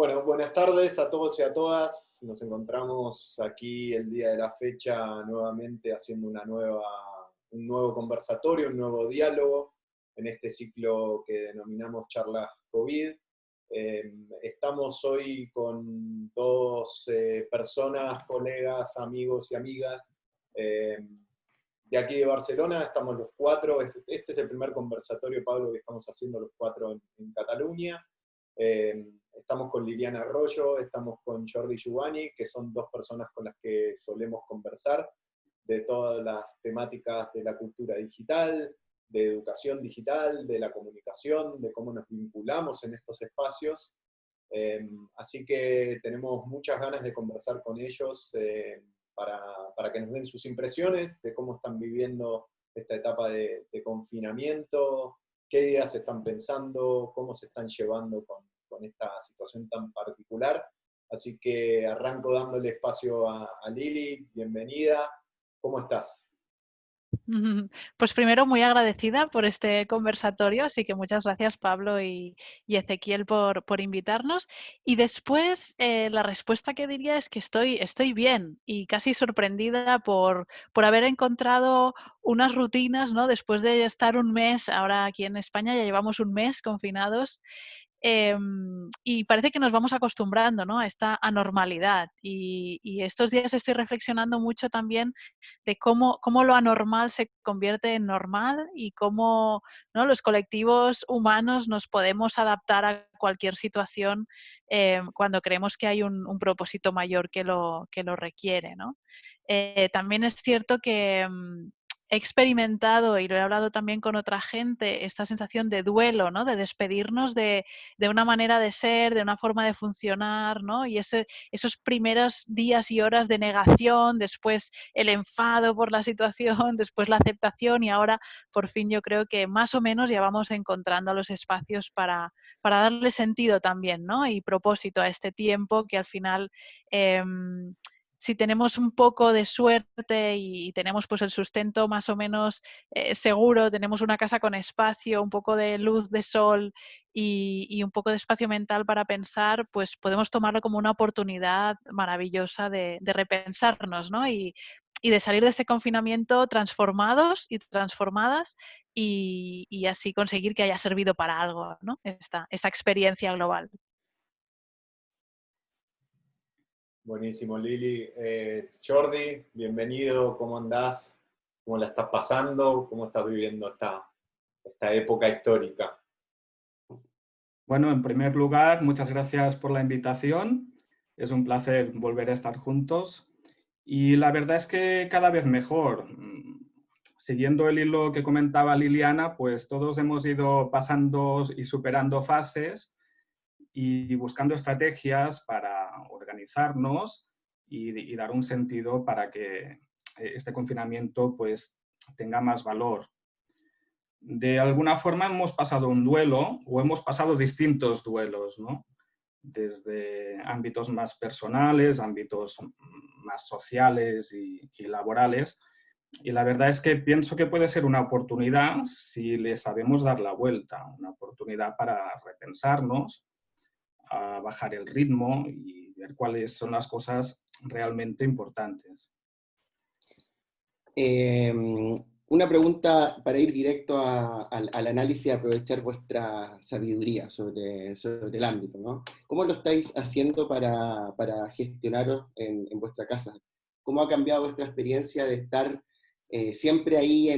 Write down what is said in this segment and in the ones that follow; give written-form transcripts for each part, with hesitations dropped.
Bueno, buenas tardes a todos y a todas. Nos encontramos aquí el día de la fecha nuevamente haciendo un nuevo conversatorio, un nuevo diálogo en este ciclo que denominamos Charlas COVID. Estamos hoy con dos personas, colegas, amigos y amigas de aquí de Barcelona. Estamos los cuatro. Este es el primer conversatorio, Pablo, que estamos haciendo los cuatro en Cataluña. Estamos con Liliana Arroyo, estamos con Jordi Giovanni, que son dos personas con las que solemos conversar de todas las temáticas de la cultura digital, de educación digital, de la comunicación, de cómo nos vinculamos en estos espacios. Así que tenemos muchas ganas de conversar con ellos para que nos den sus impresiones de cómo están viviendo esta etapa de confinamiento, qué ideas están pensando, cómo se están llevando con esta situación tan particular. Así que arranco dándole espacio a Lili. Bienvenida. ¿Cómo estás? Pues primero muy agradecida por este conversatorio, así que muchas gracias Pablo y Ezequiel por invitarnos. Y después la respuesta que diría es que estoy bien y casi sorprendida por haber encontrado unas rutinas, ¿no? Después de estar un mes, ahora aquí en España ya llevamos un mes confinados. Y parece que nos vamos acostumbrando, ¿no?, a esta anormalidad. Y estos días estoy reflexionando mucho también de cómo lo anormal se convierte en normal y cómo, ¿no?, los colectivos humanos nos podemos adaptar a cualquier situación cuando creemos que hay un propósito mayor que lo requiere, ¿no? También es cierto que he experimentado, y lo he hablado también con otra gente, esta sensación de duelo, ¿no?, de despedirnos de una manera de ser, de una forma de funcionar, ¿no? Y esos primeros días y horas de negación, después el enfado por la situación, después la aceptación, y ahora por fin yo creo que más o menos ya vamos encontrando los espacios para darle sentido también, ¿no?, y propósito a este tiempo que al final si tenemos un poco de suerte y tenemos pues el sustento más o menos seguro, tenemos una casa con espacio, un poco de luz de sol y un poco de espacio mental para pensar, pues podemos tomarlo como una oportunidad maravillosa de repensarnos, ¿no? Y de salir de este confinamiento transformados y transformadas y así conseguir que haya servido para algo, ¿no?, esta experiencia global. Buenísimo, Lili. Jordi, bienvenido. ¿Cómo andás? ¿Cómo la estás pasando? ¿Cómo estás viviendo esta época histórica? Bueno, en primer lugar, muchas gracias por la invitación. Es un placer volver a estar juntos. Y la verdad es que cada vez mejor. Siguiendo el hilo que comentaba Liliana, pues todos hemos ido pasando y superando fases y buscando estrategias para organizarnos y dar un sentido para que este confinamiento pues tenga más valor. De alguna forma hemos pasado un duelo o hemos pasado distintos duelos, ¿no? Desde ámbitos más personales, ámbitos más sociales y laborales. Y la verdad es que pienso que puede ser una oportunidad si le sabemos dar la vuelta, una oportunidad para repensarnos, a bajar el ritmo y ver cuáles son las cosas realmente importantes. Una pregunta para ir directo al análisis y aprovechar vuestra sabiduría sobre el ámbito, ¿no? ¿Cómo lo estáis haciendo para gestionaros en vuestra casa? ¿Cómo ha cambiado vuestra experiencia de estar siempre ahí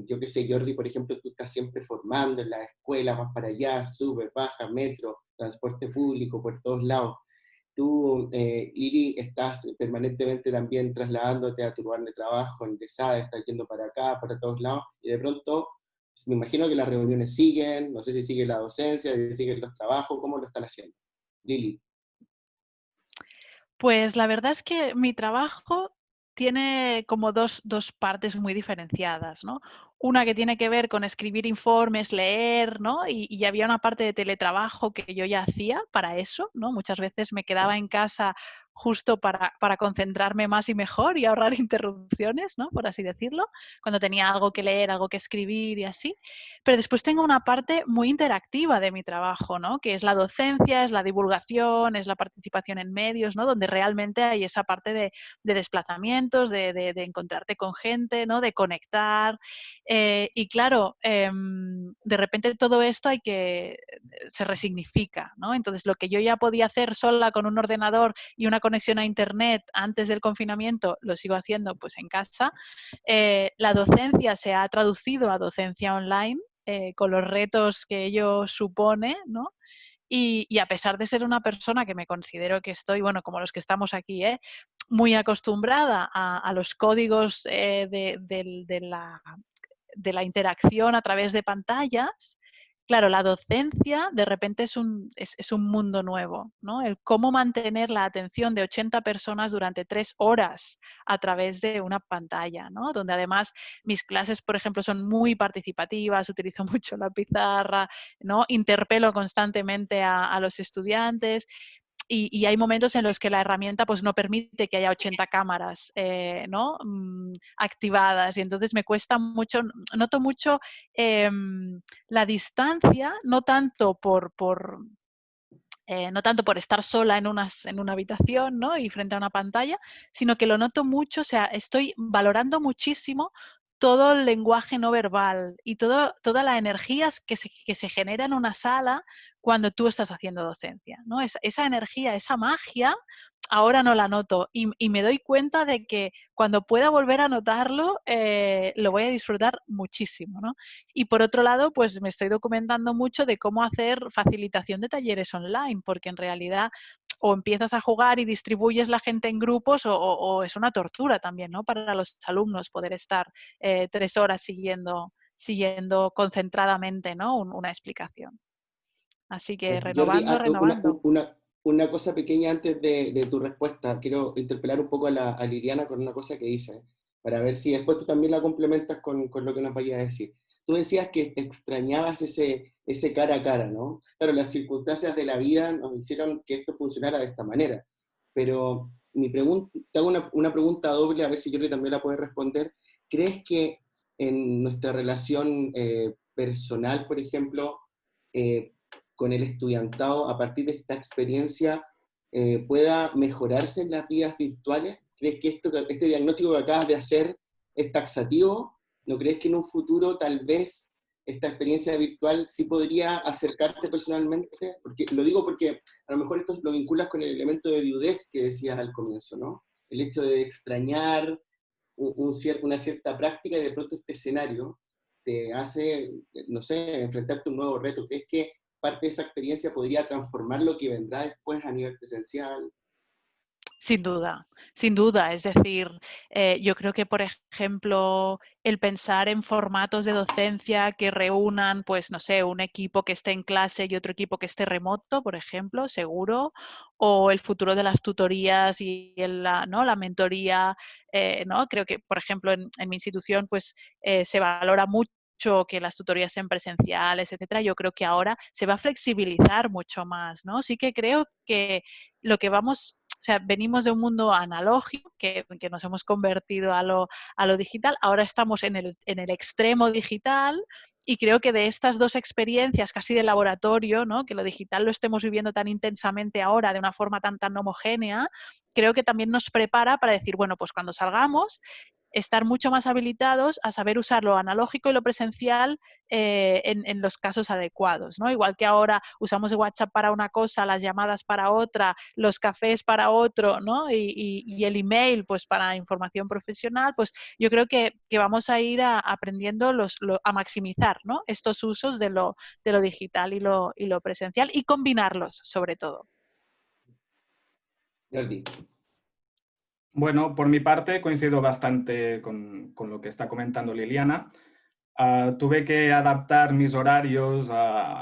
yo qué sé, Jordi, por ejemplo, tú estás siempre formando en la escuela, vas para allá, subes, bajas, metro, transporte público, por todos lados? Tú, Lili, estás permanentemente también trasladándote a tu lugar de trabajo, en Besada, estás yendo para acá, para todos lados, y de pronto me imagino que las reuniones siguen, no sé si sigue la docencia, si siguen los trabajos, ¿cómo lo están haciendo? Lili. Pues la verdad es que mi trabajo tiene como dos partes muy diferenciadas, ¿no? Una que tiene que ver con escribir informes, leer, ¿no? Y había una parte de teletrabajo que yo ya hacía para eso, ¿no? Muchas veces me quedaba en casa justo para concentrarme más y mejor y ahorrar interrupciones, ¿no? Por así decirlo, cuando tenía algo que leer, algo que escribir y así. Pero después tengo una parte muy interactiva de mi trabajo, ¿no? Que es la docencia, es la divulgación, es la participación en medios, ¿no? Donde realmente hay esa parte de desplazamientos, de encontrarte con gente, ¿no? De conectar. Y claro, de repente todo esto se resignifica, ¿no? Entonces lo que yo ya podía hacer sola con un ordenador y una conexión a internet antes del confinamiento, lo sigo haciendo pues en casa. La docencia se ha traducido a docencia online, con los retos que ello supone, ¿no? Y a pesar de ser una persona que me considero que estoy, bueno, como los que estamos aquí, muy acostumbrada a los códigos de la interacción a través de pantallas, claro, la docencia de repente es un mundo nuevo, ¿no? El cómo mantener la atención de 80 personas durante 3 horas a través de una pantalla, ¿no? Donde además mis clases, por ejemplo, son muy participativas, utilizo mucho la pizarra, ¿no? Interpelo constantemente a los estudiantes. Y hay momentos en los que la herramienta pues, no permite que haya 80 cámaras, ¿no? Activadas, y entonces me cuesta mucho, noto mucho la distancia, no tanto no tanto por estar sola en una habitación, ¿no? Y frente a una pantalla, sino que lo noto mucho, o sea, estoy valorando muchísimo todo el lenguaje no verbal y toda la energía que se genera en una sala cuando tú estás haciendo docencia, ¿no? Esa energía, esa magia, ahora no la noto y me doy cuenta de que cuando pueda volver a notarlo, lo voy a disfrutar muchísimo, ¿no? Y por otro lado, pues me estoy documentando mucho de cómo hacer facilitación de talleres online, porque en realidad o empiezas a jugar y distribuyes la gente en grupos o es una tortura también, ¿no? Para los alumnos poder estar 3 horas siguiendo concentradamente, ¿no? Una explicación. Así que Jordi, renovando. una cosa pequeña antes de tu respuesta. Quiero interpelar un poco a Liliana con una cosa que dice, para ver si después tú también la complementas con lo que nos vayas a decir. Tú decías que extrañabas ese cara a cara, ¿no? Claro, las circunstancias de la vida nos hicieron que esto funcionara de esta manera, pero te hago una pregunta doble, a ver si Jordi también la puede responder. ¿Crees que en nuestra relación personal, por ejemplo, con el estudiantado, a partir de esta experiencia, pueda mejorarse en las vías virtuales? ¿Crees que este diagnóstico que acabas de hacer es taxativo? ¿No crees que en un futuro tal vez esta experiencia virtual sí podría acercarte personalmente? Lo digo porque a lo mejor esto lo vinculas con el elemento de viudez que decías al comienzo, ¿no? El hecho de extrañar una cierta práctica y de pronto este escenario te hace, no sé, enfrentarte a un nuevo reto. ¿Crees que parte de esa experiencia podría transformar lo que vendrá después a nivel presencial? Sin duda, sin duda. Es decir, yo creo que, por ejemplo, el pensar en formatos de docencia que reúnan, pues, no sé, un equipo que esté en clase y otro equipo que esté remoto, por ejemplo, seguro, o el futuro de las tutorías y la mentoría, ¿no? Creo que, por ejemplo, en mi institución, pues, se valora mucho que las tutorías sean presenciales, etcétera. Yo creo que ahora se va a flexibilizar mucho más, ¿no? Sí que creo que lo que o sea, venimos de un mundo analógico que nos hemos convertido a lo digital, ahora estamos en el extremo digital y creo que de estas dos experiencias casi de laboratorio, ¿no? Que lo digital lo estemos viviendo tan intensamente ahora de una forma tan homogénea, creo que también nos prepara para decir, bueno, pues cuando salgamos, estar mucho más habilitados a saber usar lo analógico y lo presencial en los casos adecuados, ¿no? Igual que ahora usamos el WhatsApp para una cosa, las llamadas para otra, los cafés para otro, ¿no? Y el email pues para información profesional, pues yo creo que vamos a ir aprendiendo a maximizar, ¿no? Estos usos de lo digital y lo presencial y combinarlos sobre todo. Jordi. Bueno, por mi parte coincido bastante con lo que está comentando Liliana. Tuve que adaptar mis horarios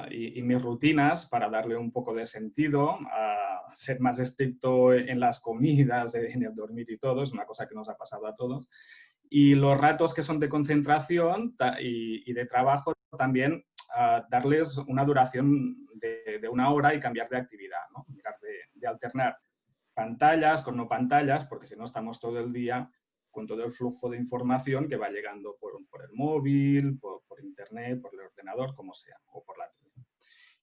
y mis rutinas para darle un poco de sentido, a ser más estricto en las comidas, en el dormir y todo, es una cosa que nos ha pasado a todos. Y los ratos que son de concentración y de trabajo también darles una duración de 1 hora y cambiar de actividad, ¿no? Mirar de alternar, pantallas, con no pantallas, porque si no estamos todo el día con todo el flujo de información que va llegando por el móvil, por internet, por el ordenador, como sea, o por la tele.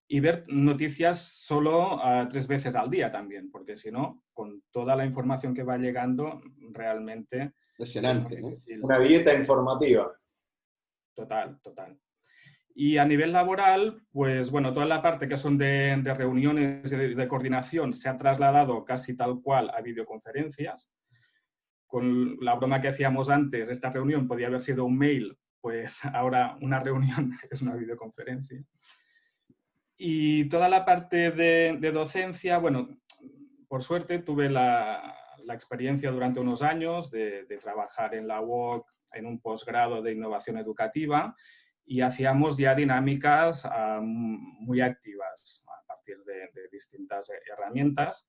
Y ver noticias solo 3 veces al día también, porque si no, con toda la información que va llegando, realmente Impresionante, es ¿no? difícil. Una dieta informativa. Total, total. Y a nivel laboral, pues bueno, toda la parte que son de reuniones y de coordinación se ha trasladado casi tal cual a videoconferencias. Con la broma que hacíamos antes, esta reunión podía haber sido un mail, pues ahora una reunión es una videoconferencia. Y toda la parte de docencia, bueno, por suerte tuve la experiencia durante unos años de trabajar en la UOC en un posgrado de innovación educativa y hacíamos ya dinámicas muy activas a partir de distintas herramientas.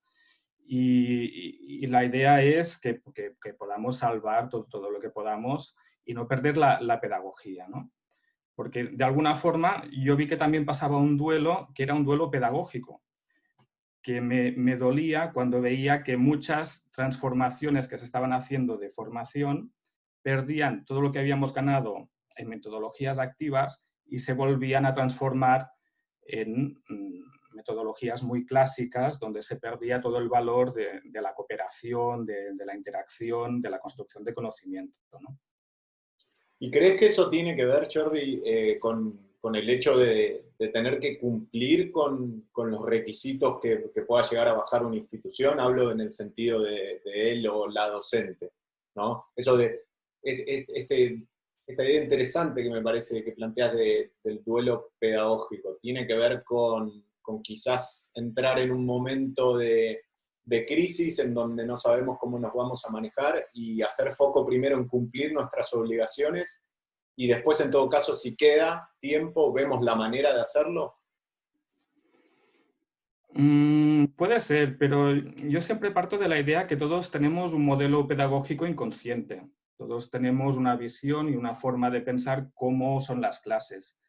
Y la idea es que podamos salvar todo lo que podamos y no perder la pedagogía, ¿no? Porque de alguna forma yo vi que también pasaba un duelo que era un duelo pedagógico, que me dolía cuando veía que muchas transformaciones que se estaban haciendo de formación perdían todo lo que habíamos ganado en metodologías activas y se volvían a transformar en metodologías muy clásicas donde se perdía todo el valor de la cooperación, de la interacción, de la construcción de conocimiento, ¿no? ¿Y crees que eso tiene que ver, Jordi, con el hecho de tener que cumplir con los requisitos que pueda llegar a bajar una institución? Hablo en el sentido de él o la docente, ¿no? Eso de esta idea interesante que me parece que planteas del duelo pedagógico, tiene que ver con quizás entrar en un momento de crisis en donde no sabemos cómo nos vamos a manejar y hacer foco primero en cumplir nuestras obligaciones y después, en todo caso, si queda tiempo, vemos la manera de hacerlo. Puede ser, pero yo siempre parto de la idea que todos tenemos un modelo pedagógico inconsciente. Todos tenemos una visión y una forma de pensar cómo son las clases.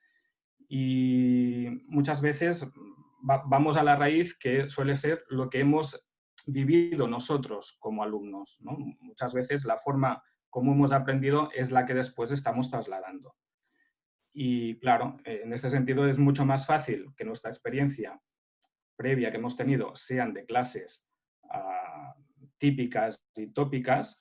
Y muchas veces vamos a la raíz que suele ser lo que hemos vivido nosotros como alumnos, ¿no? Muchas veces la forma como hemos aprendido es la que después estamos trasladando. Y claro, en ese sentido es mucho más fácil que nuestra experiencia previa que hemos tenido sean de clases típicas y tópicas,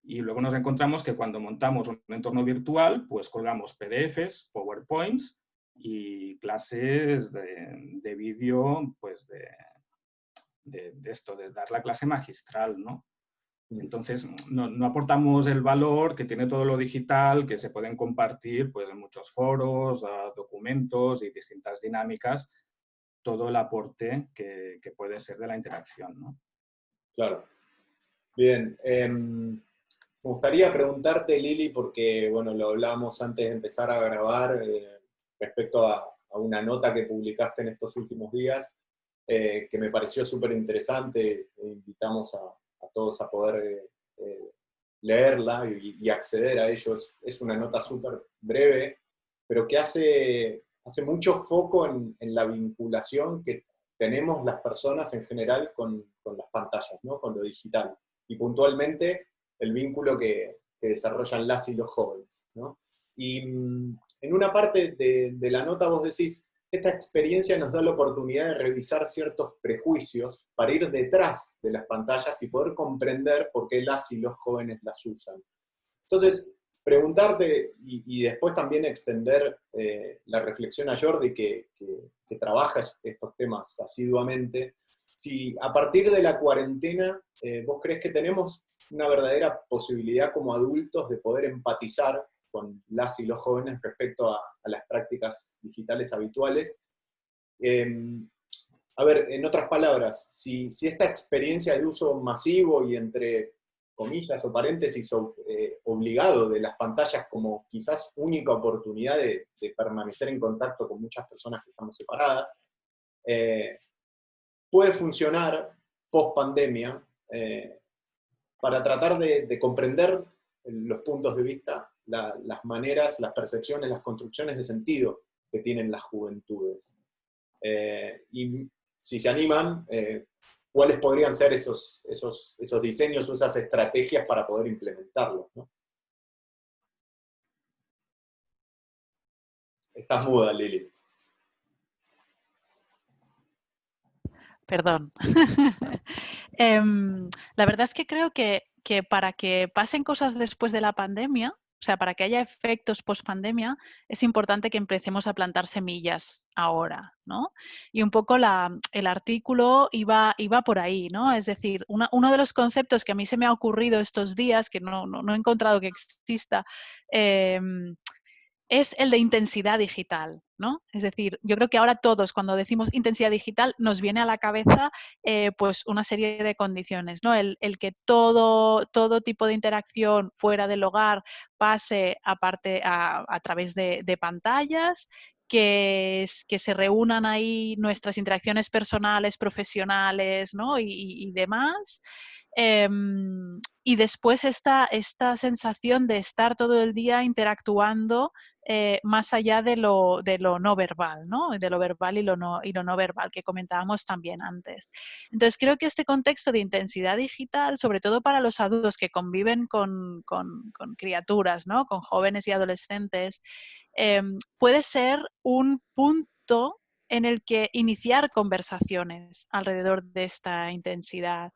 y luego nos encontramos que cuando montamos un entorno virtual, pues colgamos PDFs, PowerPoints y clases de vídeo, pues de esto, de dar la clase magistral, ¿no? Entonces, no aportamos el valor que tiene todo lo digital, que se pueden compartir pues, en muchos foros, documentos y distintas dinámicas, todo el aporte que puede ser de la interacción, ¿no? Claro. Bien. Me gustaría preguntarte, Lili, porque bueno, lo hablábamos antes de empezar a grabar, respecto a una nota que publicaste en estos últimos días, que me pareció súper interesante. Invitamos a todos a poder leerla y acceder a ello. Es una nota súper breve, pero que hace mucho foco en la vinculación que tenemos las personas en general con las pantallas, ¿no? Con lo digital. Y puntualmente el vínculo que desarrollan las y los jóvenes, ¿no? Y en una parte de la nota vos decís, esta experiencia nos da la oportunidad de revisar ciertos prejuicios para ir detrás de las pantallas y poder comprender por qué las y los jóvenes las usan. Entonces, preguntarte y después también extender la reflexión a Jordi, que trabaja estos temas asiduamente, si a partir de la cuarentena vos crees que tenemos una verdadera posibilidad como adultos de poder empatizar con las y los jóvenes respecto a las prácticas digitales habituales. A ver, en otras palabras, si esta experiencia de uso masivo y entre comillas o paréntesis obligado de las pantallas como quizás única oportunidad de permanecer en contacto con muchas personas que estamos separadas, puede funcionar post pandemia para tratar de comprender los puntos de vista, las maneras, las percepciones, las construcciones de sentido que tienen las juventudes. Y si se animan, cuáles podrían ser esos diseños o esas estrategias para poder implementarlos, ¿no? Estás muda, Lili. Perdón. La verdad es que creo que para que pasen cosas después de la pandemia, o sea, para que haya efectos post-pandemia, es importante que empecemos a plantar semillas ahora, ¿no? Y un poco el artículo iba por ahí, ¿no? Es decir, uno de los conceptos que a mí se me ha ocurrido estos días, que no he encontrado que exista, es el de intensidad digital, ¿no? Es decir, yo creo que ahora todos, cuando decimos intensidad digital, nos viene a la cabeza pues una serie de condiciones, ¿no? El que todo tipo de interacción fuera del hogar pase a través de pantallas, que se reúnan ahí nuestras interacciones personales, profesionales, ¿no? y demás. Y después esta sensación de estar todo el día interactuando más allá de lo no verbal, ¿no? De lo verbal y lo no verbal que comentábamos también antes. Entonces creo que este contexto de intensidad digital, sobre todo para los adultos que conviven con criaturas, ¿no? Con jóvenes y adolescentes, puede ser un punto en el que iniciar conversaciones alrededor de esta intensidad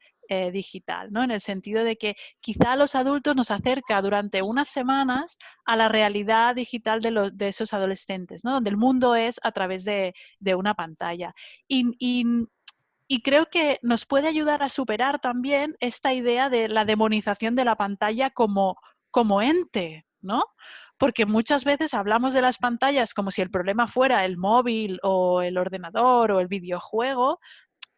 digital, ¿no? En el sentido de que quizá a los adultos nos acerca durante unas semanas a la realidad digital de esos adolescentes, ¿no? Donde el mundo es a través de una pantalla. Y creo que nos puede ayudar a superar también esta idea de la demonización de la pantalla como ente, ¿no? Porque muchas veces hablamos de las pantallas como si el problema fuera el móvil o el ordenador o el videojuego,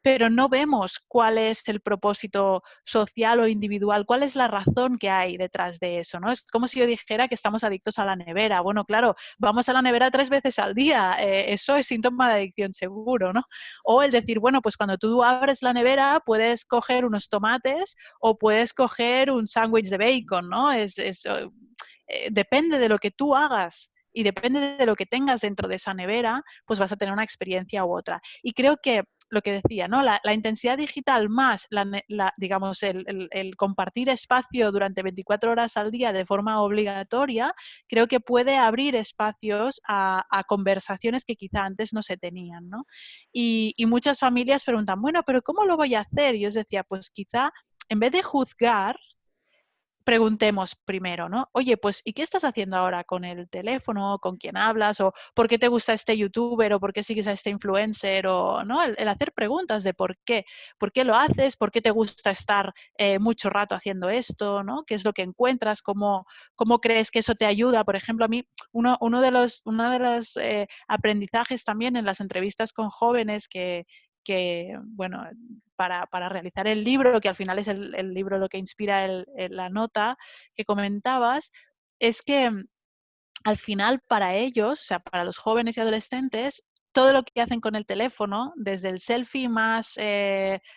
pero no vemos cuál es el propósito social o individual, cuál es la razón que hay detrás de eso, ¿no? Es como si yo dijera que estamos adictos a la nevera. Bueno, claro, vamos a la nevera 3 veces al día, eso es síntoma de adicción seguro, ¿no? O el decir, bueno, pues cuando tú abres la nevera puedes coger unos tomates o puedes coger un sándwich de bacon, ¿no? Depende de lo que tú hagas y depende de lo que tengas dentro de esa nevera, pues vas a tener una experiencia u otra. Y creo que lo que decía, ¿no? La intensidad digital más, digamos, el compartir espacio durante 24 horas al día de forma obligatoria, creo que puede abrir espacios a conversaciones que quizá antes no se tenían, ¿no? Y muchas familias preguntan, bueno, pero ¿cómo lo voy a hacer? Y yo os decía, pues quizá en vez de juzgar, preguntemos primero, ¿no? Oye, pues, ¿y qué estás haciendo ahora con el teléfono? ¿Con quién hablas? ¿O por qué te gusta este youtuber? ¿O por qué sigues a este influencer? O, ¿no? El hacer preguntas de por qué lo haces, por qué te gusta estar mucho rato haciendo esto, ¿no? ¿Qué es lo que encuentras? ¿Cómo crees que eso te ayuda? Por ejemplo, a mí, uno de los aprendizajes también en las entrevistas con jóvenes que bueno, para realizar el libro, que al final es el libro lo que inspira la nota que comentabas, es que al final para ellos, o sea, para los jóvenes y adolescentes, todo lo que hacen con el teléfono, desde el selfie más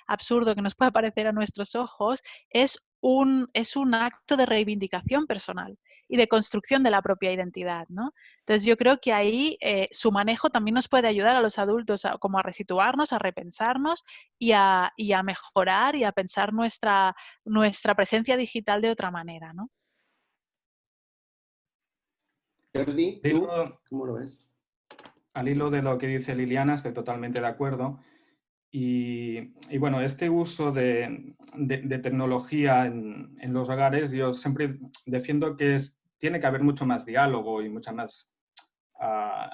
absurdo que nos pueda parecer a nuestros ojos, es un acto de reivindicación personal y de construcción de la propia identidad, ¿no? Entonces yo creo que ahí su manejo también nos puede ayudar a los adultos como a resituarnos, a repensarnos y a mejorar y a pensar nuestra presencia digital de otra manera, ¿no? Jordi, ¿tú cómo lo ves? Al hilo de lo que dice Liliana, estoy totalmente de acuerdo. Y bueno, este uso de tecnología en los hogares, yo siempre defiendo que tiene que haber mucho más diálogo y mucha más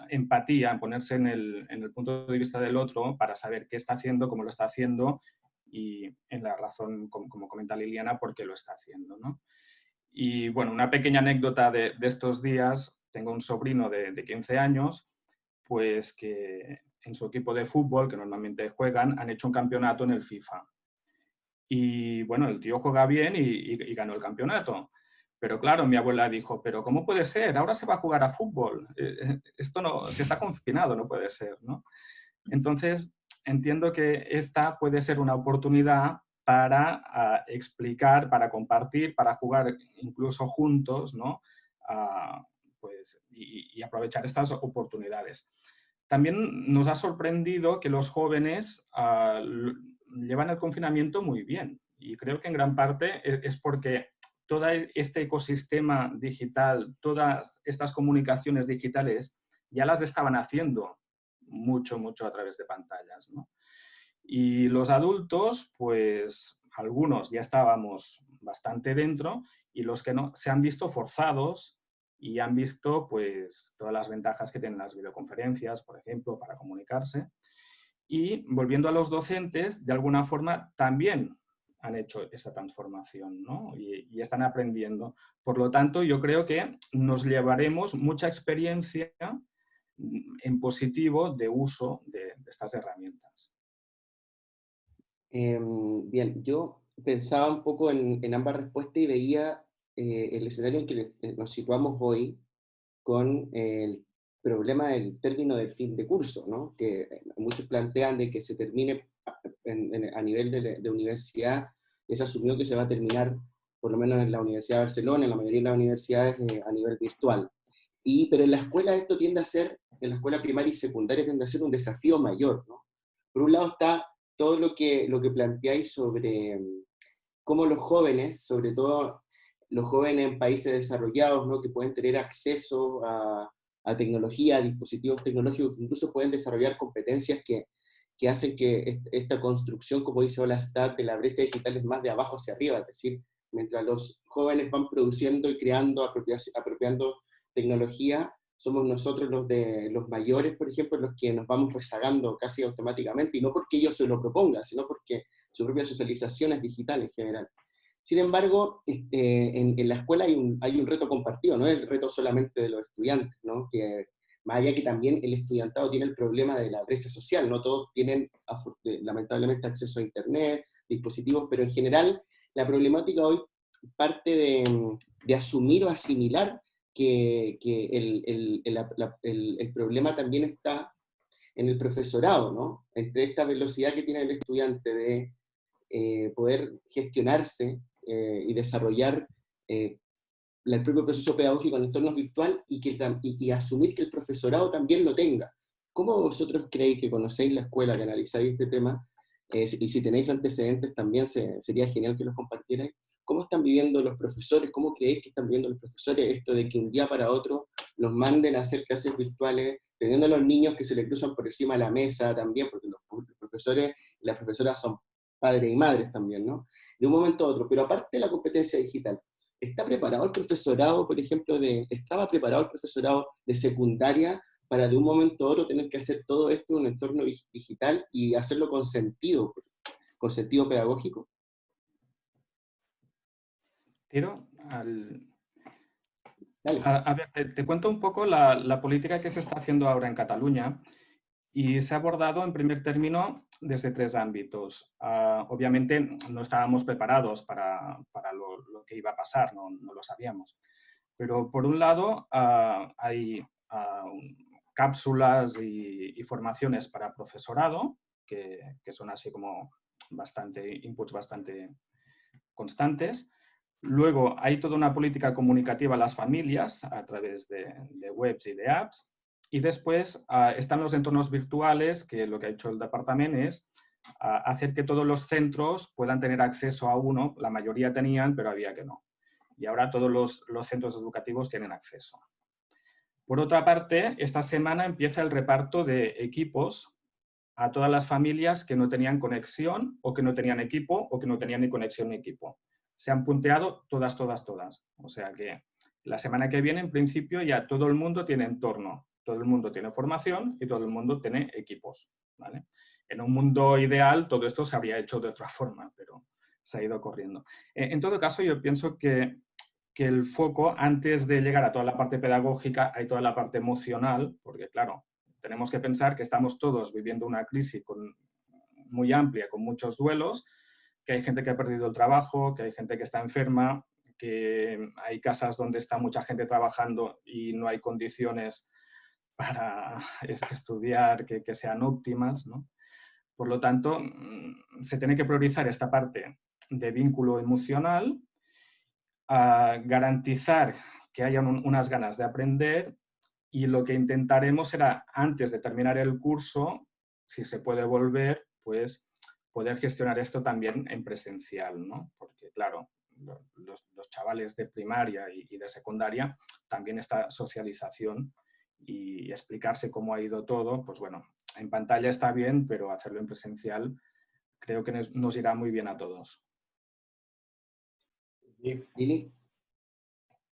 empatía, en ponerse en el punto de vista del otro para saber qué está haciendo, cómo lo está haciendo y en la razón, como comenta Liliana, por qué lo está haciendo, ¿no? Y bueno, una pequeña anécdota de estos días, tengo un sobrino de 15 años, pues que en su equipo de fútbol, que normalmente juegan, han hecho un campeonato en el FIFA. Y bueno, el tío juega bien y ganó el campeonato. Pero claro, mi abuela dijo, pero ¿cómo puede ser? Ahora se va a jugar a fútbol. Esto no, si está confinado, no puede ser, ¿no? Entonces, entiendo que esta puede ser una oportunidad para explicar, para compartir, para jugar incluso juntos, ¿no? Pues, y aprovechar estas oportunidades. También nos ha sorprendido que los jóvenes llevan el confinamiento muy bien. Y creo que en gran parte es porque todo este ecosistema digital, todas estas comunicaciones digitales, ya las estaban haciendo mucho a través de pantallas, ¿no? Y los adultos, pues algunos ya estábamos bastante dentro y los que no se han visto forzados y han visto pues todas las ventajas que tienen las videoconferencias, por ejemplo, para comunicarse. Y volviendo a los docentes, de alguna forma también han hecho esa transformación, ¿no? Y están aprendiendo. Por lo tanto, yo creo que nos llevaremos mucha experiencia en positivo de uso de estas herramientas. Bien, yo pensaba un poco en ambas respuestas y veía el escenario en que nos situamos hoy con el problema del término del fin de curso, ¿no? Que muchos plantean de que se termine a nivel de universidad, es asumido que se va a terminar, por lo menos en la Universidad de Barcelona, en la mayoría de las universidades, a nivel virtual. Pero en la escuela esto tiende a ser, en la escuela primaria y secundaria tiende a ser un desafío mayor, ¿no? Por un lado está todo lo que planteáis sobre cómo los jóvenes, sobre todo los jóvenes en países desarrollados, ¿no? Que pueden tener acceso a tecnología, a dispositivos tecnológicos, que incluso pueden desarrollar competencias que hacen que esta construcción, como dice Ola Stat, de la brecha digital es más de abajo hacia arriba, es decir, mientras los jóvenes van produciendo y creando, apropiando tecnología, somos nosotros los mayores, por ejemplo, los que nos vamos rezagando casi automáticamente, y no porque ellos se lo propongan, sino porque su propia socialización es digital en general. Sin embargo, en la escuela hay un reto compartido, no es el reto solamente de los estudiantes, ¿no? Que más allá que también el estudiantado tiene el problema de la brecha social, no todos tienen lamentablemente acceso a internet, dispositivos, pero en general la problemática hoy parte de asumir o asimilar que el problema también está en el profesorado, ¿no? Entre esta velocidad que tiene el estudiante de poder gestionarse y desarrollar el propio proceso pedagógico en entornos virtual y asumir que el profesorado también lo tenga. ¿Cómo vosotros creéis, que conocéis la escuela, que analizáis este tema, y si tenéis antecedentes también sería genial que los compartierais? ¿Cómo están viviendo los profesores? ¿Cómo creéis que están viviendo los profesores esto de que un día para otro los manden a hacer clases virtuales, teniendo a los niños que se le cruzan por encima de la mesa también, porque los profesores y las profesoras son padres y madres también, ¿no? De un momento a otro. Pero aparte de la competencia digital, ¿está preparado el profesorado, por ejemplo, estaba preparado el profesorado de secundaria para de un momento a otro tener que hacer todo esto en un entorno digital y hacerlo con sentido pedagógico? Tiro Dale. a ver, te cuento un poco la política que se está haciendo ahora en Cataluña, y se ha abordado en primer término desde 3 ámbitos. Obviamente no estábamos preparados para lo que iba a pasar, no lo sabíamos. Pero por un lado hay cápsulas y formaciones para profesorado, que son así como inputs bastante constantes. Luego hay toda una política comunicativa a las familias a través de webs y de apps. Y después están los entornos virtuales, que lo que ha hecho el departamento es hacer que todos los centros puedan tener acceso a uno. La mayoría tenían, pero había que no. Y ahora todos los centros educativos tienen acceso. Por otra parte, esta semana empieza el reparto de equipos a todas las familias que no tenían conexión o que no tenían equipo o que no tenían ni conexión ni equipo. Se han punteado todas. O sea que la semana que viene, en principio, ya todo el mundo tiene entorno, todo el mundo tiene formación y todo el mundo tiene equipos, ¿vale? En un mundo ideal todo esto se habría hecho de otra forma, pero se ha ido corriendo. En todo caso, yo pienso que el foco, antes de llegar a toda la parte pedagógica, hay toda la parte emocional, porque claro, tenemos que pensar que estamos todos viviendo una crisis muy amplia, con muchos duelos, que hay gente que ha perdido el trabajo, que hay gente que está enferma, que hay casas donde está mucha gente trabajando y no hay condiciones para estudiar que sean óptimas, ¿no? Por lo tanto, se tiene que priorizar esta parte de vínculo emocional, garantizar que haya unas ganas de aprender, y lo que intentaremos será, antes de terminar el curso, si se puede volver, pues poder gestionar esto también en presencial, ¿no? Porque, claro, los chavales de primaria y de secundaria, también esta socialización y explicarse cómo ha ido todo, pues bueno, en pantalla está bien, pero hacerlo en presencial creo que nos irá muy bien a todos. Lili.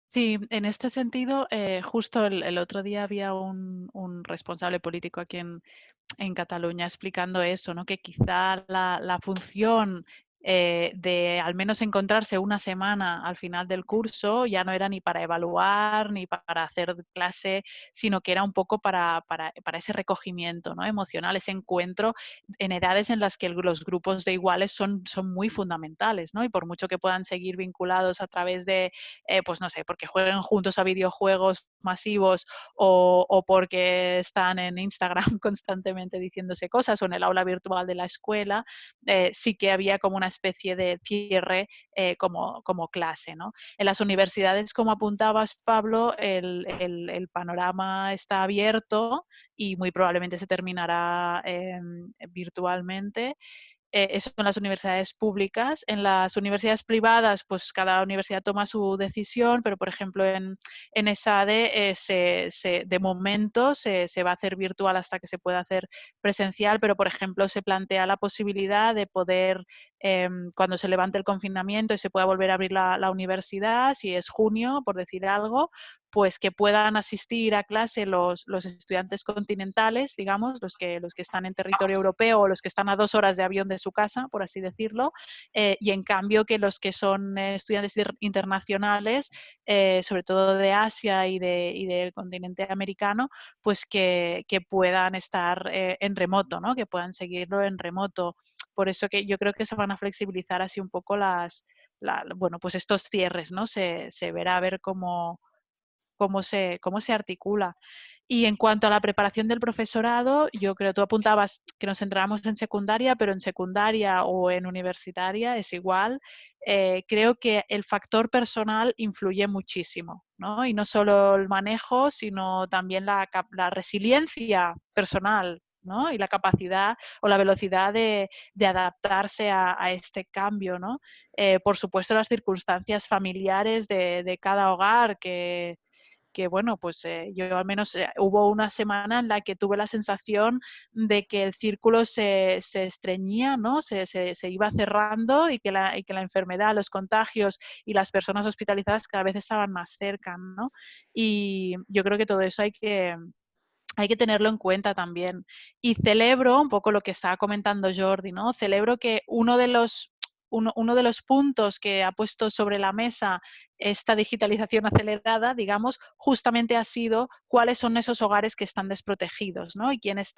Sí, en este sentido, justo el otro día había un responsable político aquí en Cataluña explicando eso, ¿no? Que quizá la función de al menos encontrarse una semana al final del curso ya no era ni para evaluar ni para hacer clase, sino que era un poco para ese recogimiento, ¿no? Emocional, ese encuentro en edades en las que los grupos de iguales son muy fundamentales, ¿no? Y por mucho que puedan seguir vinculados a través de, pues no sé, porque jueguen juntos a videojuegos masivos o porque están en Instagram constantemente diciéndose cosas o en el aula virtual de la escuela, sí que había como una especie de cierre como clase, ¿no? En las universidades, como apuntabas, Pablo, el panorama está abierto y muy probablemente se terminará virtualmente. Eso en las universidades públicas. En las universidades privadas, pues cada universidad toma su decisión, pero por ejemplo en ESADE de momento se va a hacer virtual hasta que se pueda hacer presencial, pero por ejemplo se plantea la posibilidad de poder, cuando se levante el confinamiento y se pueda volver a abrir la universidad, si es junio, por decir algo, pues que puedan asistir a clase los estudiantes continentales, digamos, los que están en territorio europeo o los que están a 2 horas de avión de su casa, por así decirlo, y en cambio que los que son estudiantes internacionales, sobre todo de Asia y del continente americano, pues que puedan estar en remoto, ¿no? Que puedan seguirlo en remoto. Por eso que yo creo que se van a flexibilizar así un poco bueno, pues estos cierres, ¿no? Se verá a ver cómo se articula. Y en cuanto a la preparación del profesorado, yo creo, tú apuntabas que nos centramos en secundaria, pero en secundaria o en universitaria es igual. Creo que el factor personal influye muchísimo, ¿no? Y no solo el manejo, sino también la resiliencia personal, ¿no? Y la capacidad o la velocidad de adaptarse a este cambio, ¿no? Por supuesto, las circunstancias familiares de cada hogar que bueno, pues yo al menos hubo una semana en la que tuve la sensación de que el círculo se estreñía, ¿no? Se iba cerrando y que la enfermedad, los contagios y las personas hospitalizadas cada vez estaban más cerca, ¿no? Y yo creo que todo eso hay que tenerlo en cuenta también. Y celebro un poco lo que estaba comentando Jordi, ¿no? Celebro que uno de los puntos que ha puesto sobre la mesa esta digitalización acelerada, digamos, justamente ha sido cuáles son esos hogares que están desprotegidos, ¿no? Y quiénes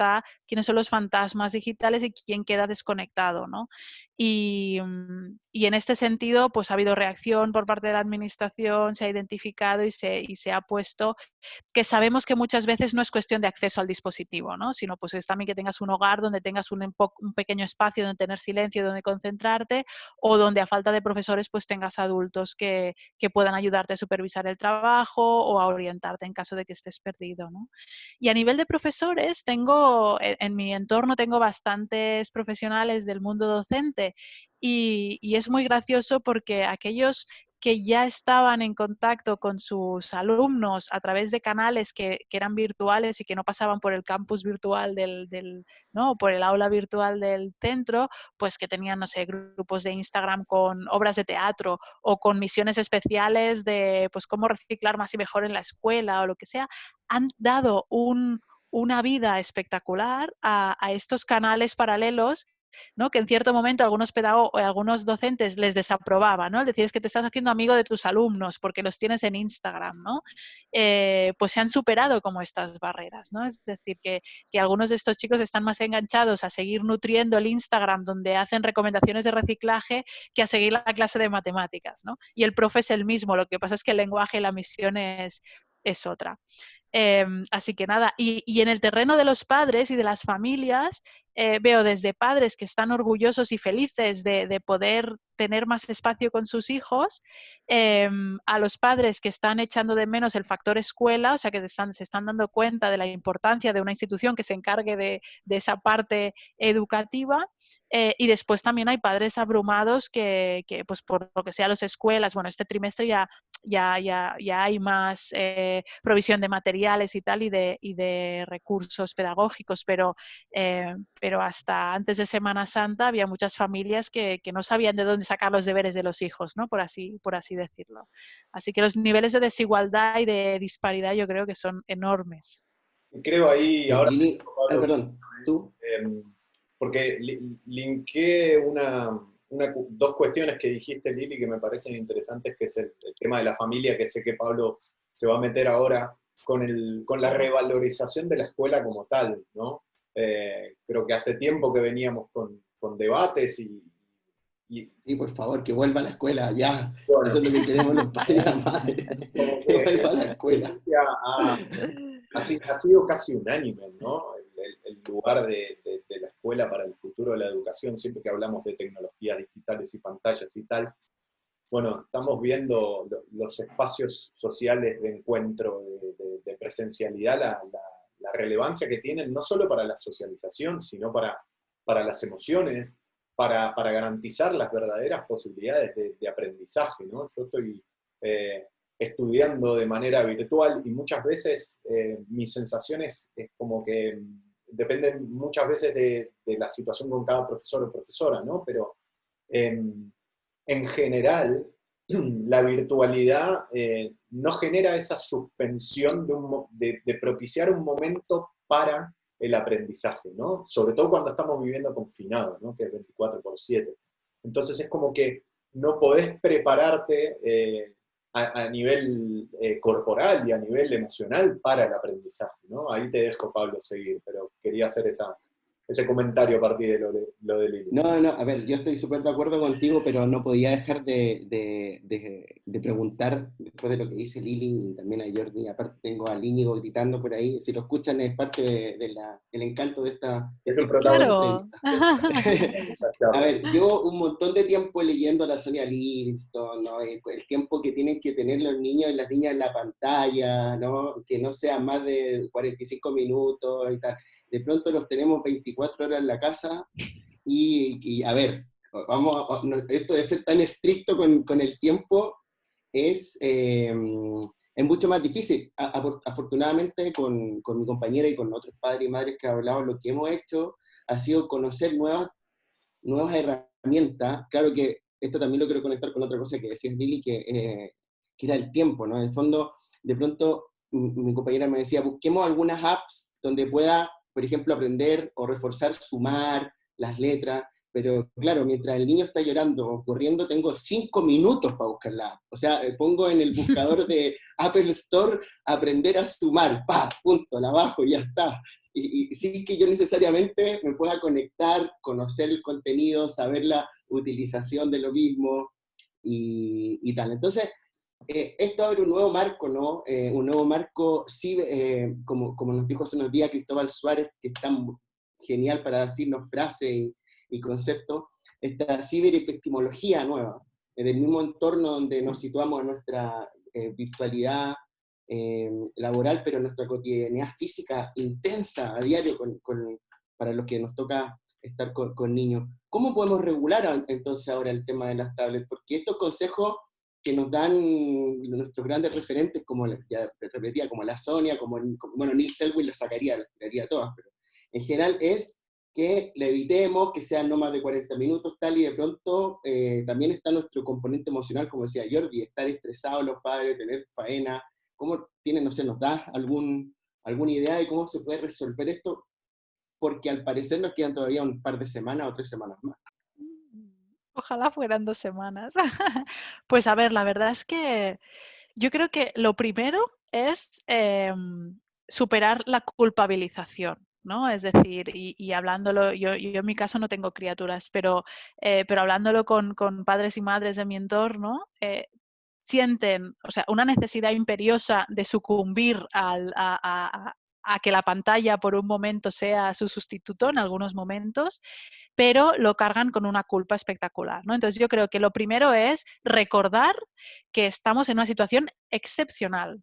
son los fantasmas digitales y quién queda desconectado, ¿no? Y en este sentido, pues ha habido reacción por parte de la administración, se ha identificado y se ha puesto que sabemos que muchas veces no es cuestión de acceso al dispositivo, ¿no? Sino pues es también que tengas un hogar donde tengas un pequeño espacio donde tener silencio, donde concentrarte, o donde a falta de profesores pues tengas adultos que puedan ayudarte a supervisar el trabajo o a orientarte en caso de que estés perdido, ¿no? Y a nivel de profesores, en mi entorno tengo bastantes profesionales del mundo docente y es muy gracioso porque aquellos que ya estaban en contacto con sus alumnos a través de canales que eran virtuales y que no pasaban por el campus virtual ¿no? Por el aula virtual del centro, pues que tenían, no sé, grupos de Instagram con obras de teatro o con misiones especiales de pues cómo reciclar más y mejor en la escuela o lo que sea, han dado una vida espectacular a estos canales paralelos, ¿no? Que en cierto momento algunos pedagogos o algunos docentes les desaprobaban, ¿no? Es decir, es que te estás haciendo amigo de tus alumnos porque los tienes en Instagram, ¿no? Pues se han superado como estas barreras, ¿no? Es decir, que algunos de estos chicos están más enganchados a seguir nutriendo el Instagram donde hacen recomendaciones de reciclaje que a seguir la clase de matemáticas, ¿no? Y el profe es el mismo, lo que pasa es que el lenguaje y la misión es otra. Así que nada, y en el terreno de los padres y de las familias, veo desde padres que están orgullosos y felices de poder tener más espacio con sus hijos, a los padres que están echando de menos el factor escuela, o sea, que se están dando cuenta de la importancia de una institución que se encargue de esa parte educativa. Y después también hay padres abrumados que, pues por lo que sea, las escuelas, bueno, este trimestre ya hay más provisión de materiales y tal, y de recursos pedagógicos, pero hasta antes de Semana Santa había muchas familias que no sabían de dónde sacar los deberes de los hijos, ¿no? Por así decirlo. Así que los niveles de desigualdad y de disparidad yo creo que son enormes. Creo ahí, ahora, Lili, Pablo, perdón, ¿tú? porque linké dos cuestiones que dijiste, Lili, que me parecen interesantes, que es el tema de la familia, que sé que Pablo se va a meter ahora, con la revalorización de la escuela como tal, ¿no? Creo que hace tiempo que veníamos con debates y Sí, por favor, que vuelva a la escuela, ya. bueno, Eso es lo que queremos los padres y las madres. como Que que vuelva a la la escuela. tendencia ha sido casi unánime, ¿no? El lugar de la escuela para el futuro de la educación, siempre que hablamos de tecnologías digitales y pantallas y tal. Bueno, estamos viendo los espacios sociales de encuentro, de presencialidad, la relevancia que tienen no solo para la socialización, sino para las emociones, para garantizar las verdaderas posibilidades de aprendizaje, ¿no? Yo estoy estudiando de manera virtual y muchas veces mis sensaciones es como que dependen muchas veces de la situación con cada profesor o profesora, ¿no? Pero en general, la virtualidad no genera esa suspensión de propiciar un momento para el aprendizaje, ¿no? Sobre todo cuando estamos viviendo confinados, ¿no? Que es 24/7. Entonces es como que no podés prepararte a nivel corporal y a nivel emocional para el aprendizaje, ¿no? Ahí te dejo, Pablo, seguir, pero quería hacer ese comentario a partir de lo de Lili. No, a ver, yo estoy súper de acuerdo contigo, pero no podía dejar de preguntar, después de lo que dice Lili y también a Jordi, aparte tengo al Íñigo gritando por ahí, si lo escuchan es parte del encanto de esta Es el protagonista. Claro. A ver, llevo un montón de tiempo leyendo a la Sonia Livingston, ¿no? El tiempo que tienen que tener los niños y las niñas en la pantalla, ¿no? Que no sea más de 45 minutos y tal. De pronto los tenemos 24 horas en la casa y a ver, esto de ser tan estricto con el tiempo es mucho más difícil. Afortunadamente con mi compañera y con otros padres y madres que han hablado, lo que hemos hecho ha sido conocer nuevas herramientas. Claro que esto también lo quiero conectar con otra cosa que decías, Lili, que era el tiempo, ¿no? En el fondo, de pronto, mi compañera me decía, busquemos algunas apps donde pueda, por ejemplo, aprender o reforzar, sumar las letras, pero claro, mientras el niño está llorando o corriendo, tengo 5 minutos para buscar la app. O sea, pongo en el buscador de Apple Store, aprender a sumar, punto, la bajo y ya está. Y sí que yo necesariamente me pueda conectar, conocer el contenido, saber la utilización de lo mismo y tal. Entonces, esto abre un nuevo marco, ¿no? Un nuevo marco, sí, como nos dijo hace unos días Cristóbal Suárez, que es tan genial para decirnos frases y conceptos, esta ciberepistemología nueva, del mismo entorno donde nos situamos en nuestra virtualidad laboral, pero en nuestra cotidianidad física intensa a diario para los que nos toca estar con niños. ¿Cómo podemos regular entonces ahora el tema de las tablets? Porque estos consejos que nos dan nuestros grandes referentes, como ya te repetía, como la Sonia, bueno, Neil Selwyn las tiraría todas, pero en general es que le evitemos, que sean no más de 40 minutos, tal, y de pronto también está nuestro componente emocional, como decía Jordi, estar estresados los padres, tener faena. ¿Cómo no sé, nos da alguna idea de cómo se puede resolver esto? Porque al parecer nos quedan todavía un par de semanas o 3 semanas más. Ojalá fueran 2 semanas. Pues a ver, la verdad es que yo creo que lo primero es superar la culpabilización, ¿no? Es decir, y hablándolo, yo en mi caso no tengo criaturas, pero hablándolo con padres y madres de mi entorno, sienten, o sea, una necesidad imperiosa de sucumbir a que la pantalla por un momento sea su sustituto en algunos momentos, pero lo cargan con una culpa espectacular, ¿no? Entonces yo creo que lo primero es recordar que estamos en una situación excepcional.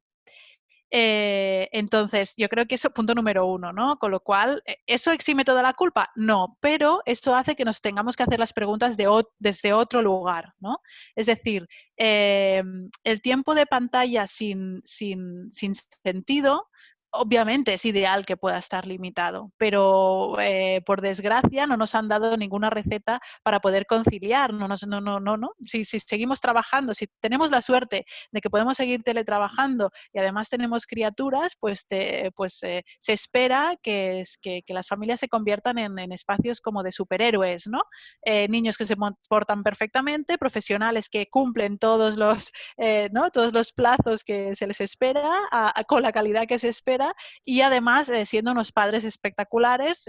Entonces, yo creo que eso es punto número uno, ¿no? Con lo cual, ¿eso exime toda la culpa? No, pero eso hace que nos tengamos que hacer las preguntas desde otro lugar, ¿no? Es decir, el tiempo de pantalla sin sentido, obviamente es ideal que pueda estar limitado, pero por desgracia no nos han dado ninguna receta para poder conciliar. No. Si seguimos trabajando, si tenemos la suerte de que podemos seguir teletrabajando y además tenemos criaturas, pues se espera que las familias se conviertan en espacios como de superhéroes, ¿no? Niños que se portan perfectamente, profesionales que cumplen todos los plazos que se les espera, con la calidad que se espera, y además siendo unos padres espectaculares,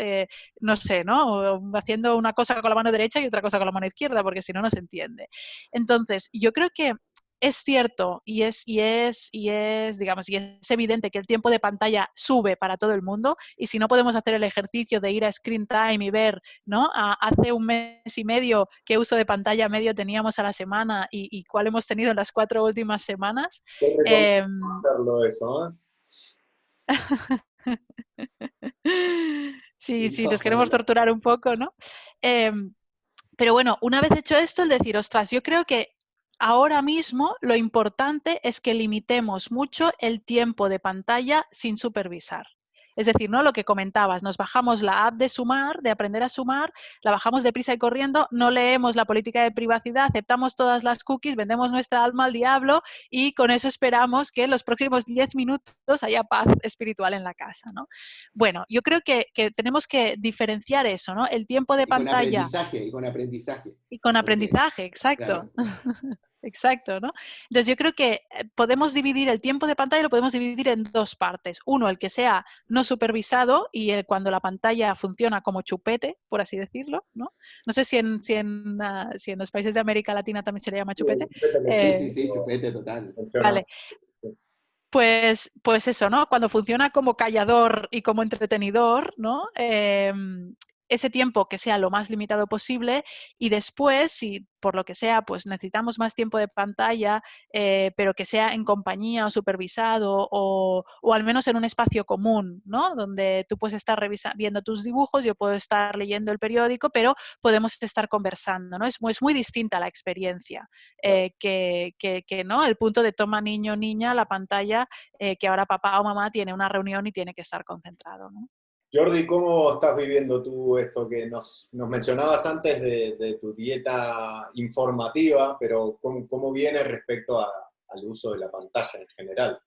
no sé, ¿no? Haciendo una cosa con la mano derecha y otra cosa con la mano izquierda, porque si no, no se entiende. Entonces, yo creo que es cierto y es evidente que el tiempo de pantalla sube para todo el mundo, y si no podemos hacer el ejercicio de ir a Screen Time y ver, ¿no? Hace un mes y medio qué uso de pantalla medio teníamos a la semana y cuál hemos tenido en las 4 últimas semanas. Yo recomiendo hacerlo eso, ¿eh? Sí, nos queremos torturar un poco, ¿no? Pero bueno, una vez hecho esto, el decir, ostras, yo creo que ahora mismo lo importante es que limitemos mucho el tiempo de pantalla sin supervisar. Es decir, ¿no? Lo que comentabas, nos bajamos la app de sumar, de aprender a sumar, la bajamos deprisa y corriendo, no leemos la política de privacidad, aceptamos todas las cookies, vendemos nuestra alma al diablo y con eso esperamos que en los próximos 10 minutos haya paz espiritual en la casa, ¿no? Bueno, yo creo que tenemos que diferenciar eso, ¿no? El tiempo de pantalla. Y con aprendizaje. Y con aprendizaje, exacto. Claro. Exacto, ¿no? Entonces yo creo que podemos dividir el tiempo de pantalla, lo podemos dividir en dos partes. Uno, el que sea no supervisado y cuando la pantalla funciona como chupete, por así decirlo, ¿no? No sé si en los países de América Latina también se le llama chupete. Sí, chupete total. Vale. Pues eso, ¿no? Cuando funciona como callador y como entretenidor, ¿no? Ese tiempo que sea lo más limitado posible, y después, si por lo que sea, pues necesitamos más tiempo de pantalla, pero que sea en compañía o supervisado o al menos en un espacio común, ¿no? Donde tú puedes estar viendo tus dibujos, yo puedo estar leyendo el periódico, pero podemos estar conversando, ¿no? Es muy distinta la experiencia que ¿no? El punto de toma niño, niña, la pantalla, que ahora papá o mamá tiene una reunión y tiene que estar concentrado, ¿no? Jordi, ¿cómo estás viviendo tú esto que nos mencionabas antes de tu dieta informativa, pero cómo viene respecto al uso de la pantalla en general?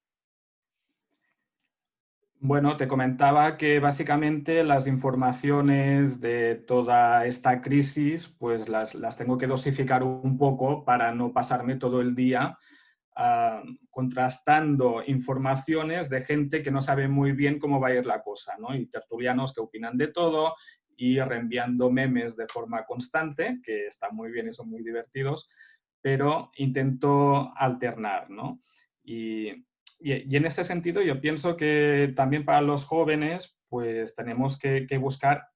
Bueno, te comentaba que básicamente las informaciones de toda esta crisis pues las tengo que dosificar un poco para no pasarme todo el día contrastando informaciones de gente que no sabe muy bien cómo va a ir la cosa, ¿no? Y tertulianos que opinan de todo y reenviando memes de forma constante, que están muy bien y son muy divertidos, pero intento alternar, ¿no? Y en este sentido yo pienso que también para los jóvenes pues tenemos que buscar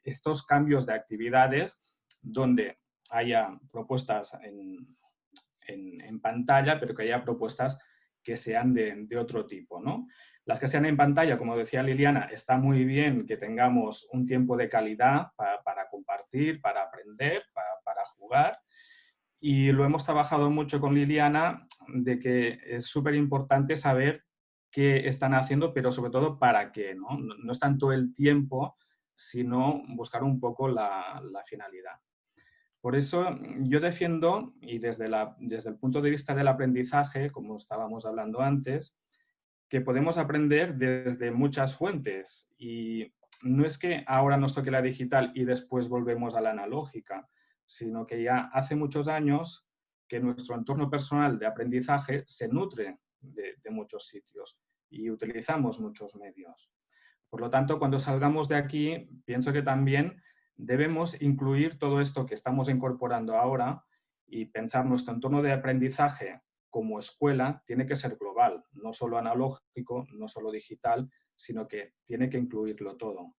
estos cambios de actividades donde haya propuestas en pantalla, pero que haya propuestas que sean de otro tipo, ¿no? Las que sean en pantalla, como decía Liliana, está muy bien que tengamos un tiempo de calidad para compartir, para aprender, para jugar. Y lo hemos trabajado mucho con Liliana, de que es súper importante saber qué están haciendo, pero sobre todo para qué, ¿no? No es tanto el tiempo, sino buscar un poco la finalidad. Por eso yo defiendo, y desde el punto de vista del aprendizaje, como estábamos hablando antes, que podemos aprender desde muchas fuentes. Y no es que ahora nos toque la digital y después volvemos a la analógica, sino que ya hace muchos años que nuestro entorno personal de aprendizaje se nutre de muchos sitios y utilizamos muchos medios. Por lo tanto, cuando salgamos de aquí, pienso que también debemos incluir todo esto que estamos incorporando ahora y pensar nuestro entorno de aprendizaje como escuela tiene que ser global, no solo analógico, no solo digital, sino que tiene que incluirlo todo.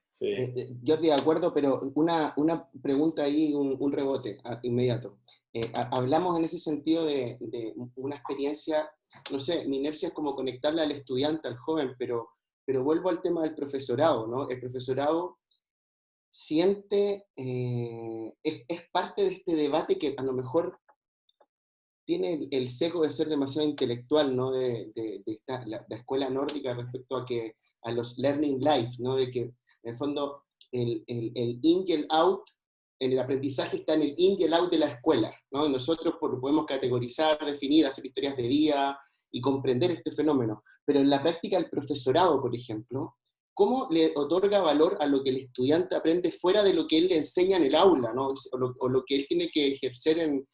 Sí. Yo estoy de acuerdo, pero una pregunta ahí, un rebote inmediato. Hablamos en ese sentido de una experiencia, no sé, mi inercia es como conectarla al estudiante, al joven, pero vuelvo al tema del profesorado, ¿no? El profesorado siente, es parte de este debate que a lo mejor tiene el sesgo de ser demasiado intelectual, ¿no? La escuela nórdica respecto a los learning life, ¿no? De que en el fondo el in y el out, en el aprendizaje está en el in y el out de la escuela, ¿no? Y nosotros podemos categorizar, definir, hacer historias de vida y comprender este fenómeno, pero en la práctica el profesorado, por ejemplo, ¿cómo le otorga valor a lo que el estudiante aprende fuera de lo que él le enseña en el aula, ¿no? O lo que él tiene que ejercer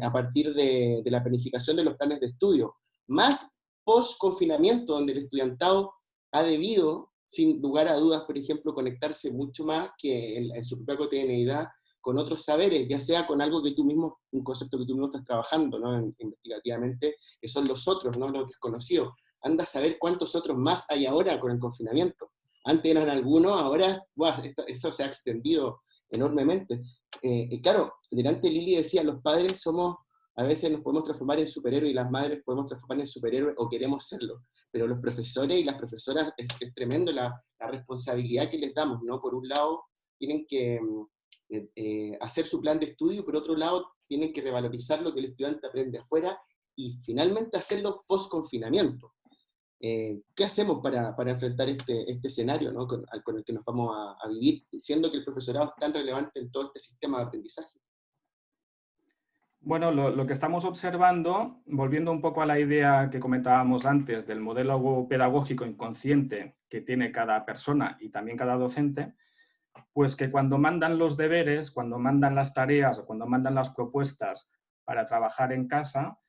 a partir de la planificación de los planes de estudio? Más post-confinamiento, donde el estudiantado ha debido, sin lugar a dudas, por ejemplo, conectarse mucho más que en su propia cotidianeidad con otros saberes, ya sea con algo que tú mismo, un concepto que tú mismo estás trabajando, ¿no? Investigativamente, que son los otros, ¿no? Los desconocidos. Anda a saber cuántos otros más hay ahora con el confinamiento. Antes eran algunos, ahora eso se ha extendido enormemente. Claro, delante Lili decía, los padres a veces nos podemos transformar en superhéroes y las madres podemos transformar en superhéroes o queremos serlo, pero los profesores y las profesoras es tremendo la responsabilidad que les damos, ¿no? Por un lado, tienen que hacer su plan de estudio, y por otro lado, tienen que revalorizar lo que el estudiante aprende afuera y finalmente hacerlo post-confinamiento. ¿Qué hacemos para enfrentar este escenario, ¿no? con el que nos vamos a vivir, siendo que el profesorado es tan relevante en todo este sistema de aprendizaje? Bueno, lo que estamos observando, volviendo un poco a la idea que comentábamos antes del modelo pedagógico inconsciente que tiene cada persona y también cada docente, pues que cuando mandan los deberes, cuando mandan las tareas o cuando mandan las propuestas para trabajar en casa,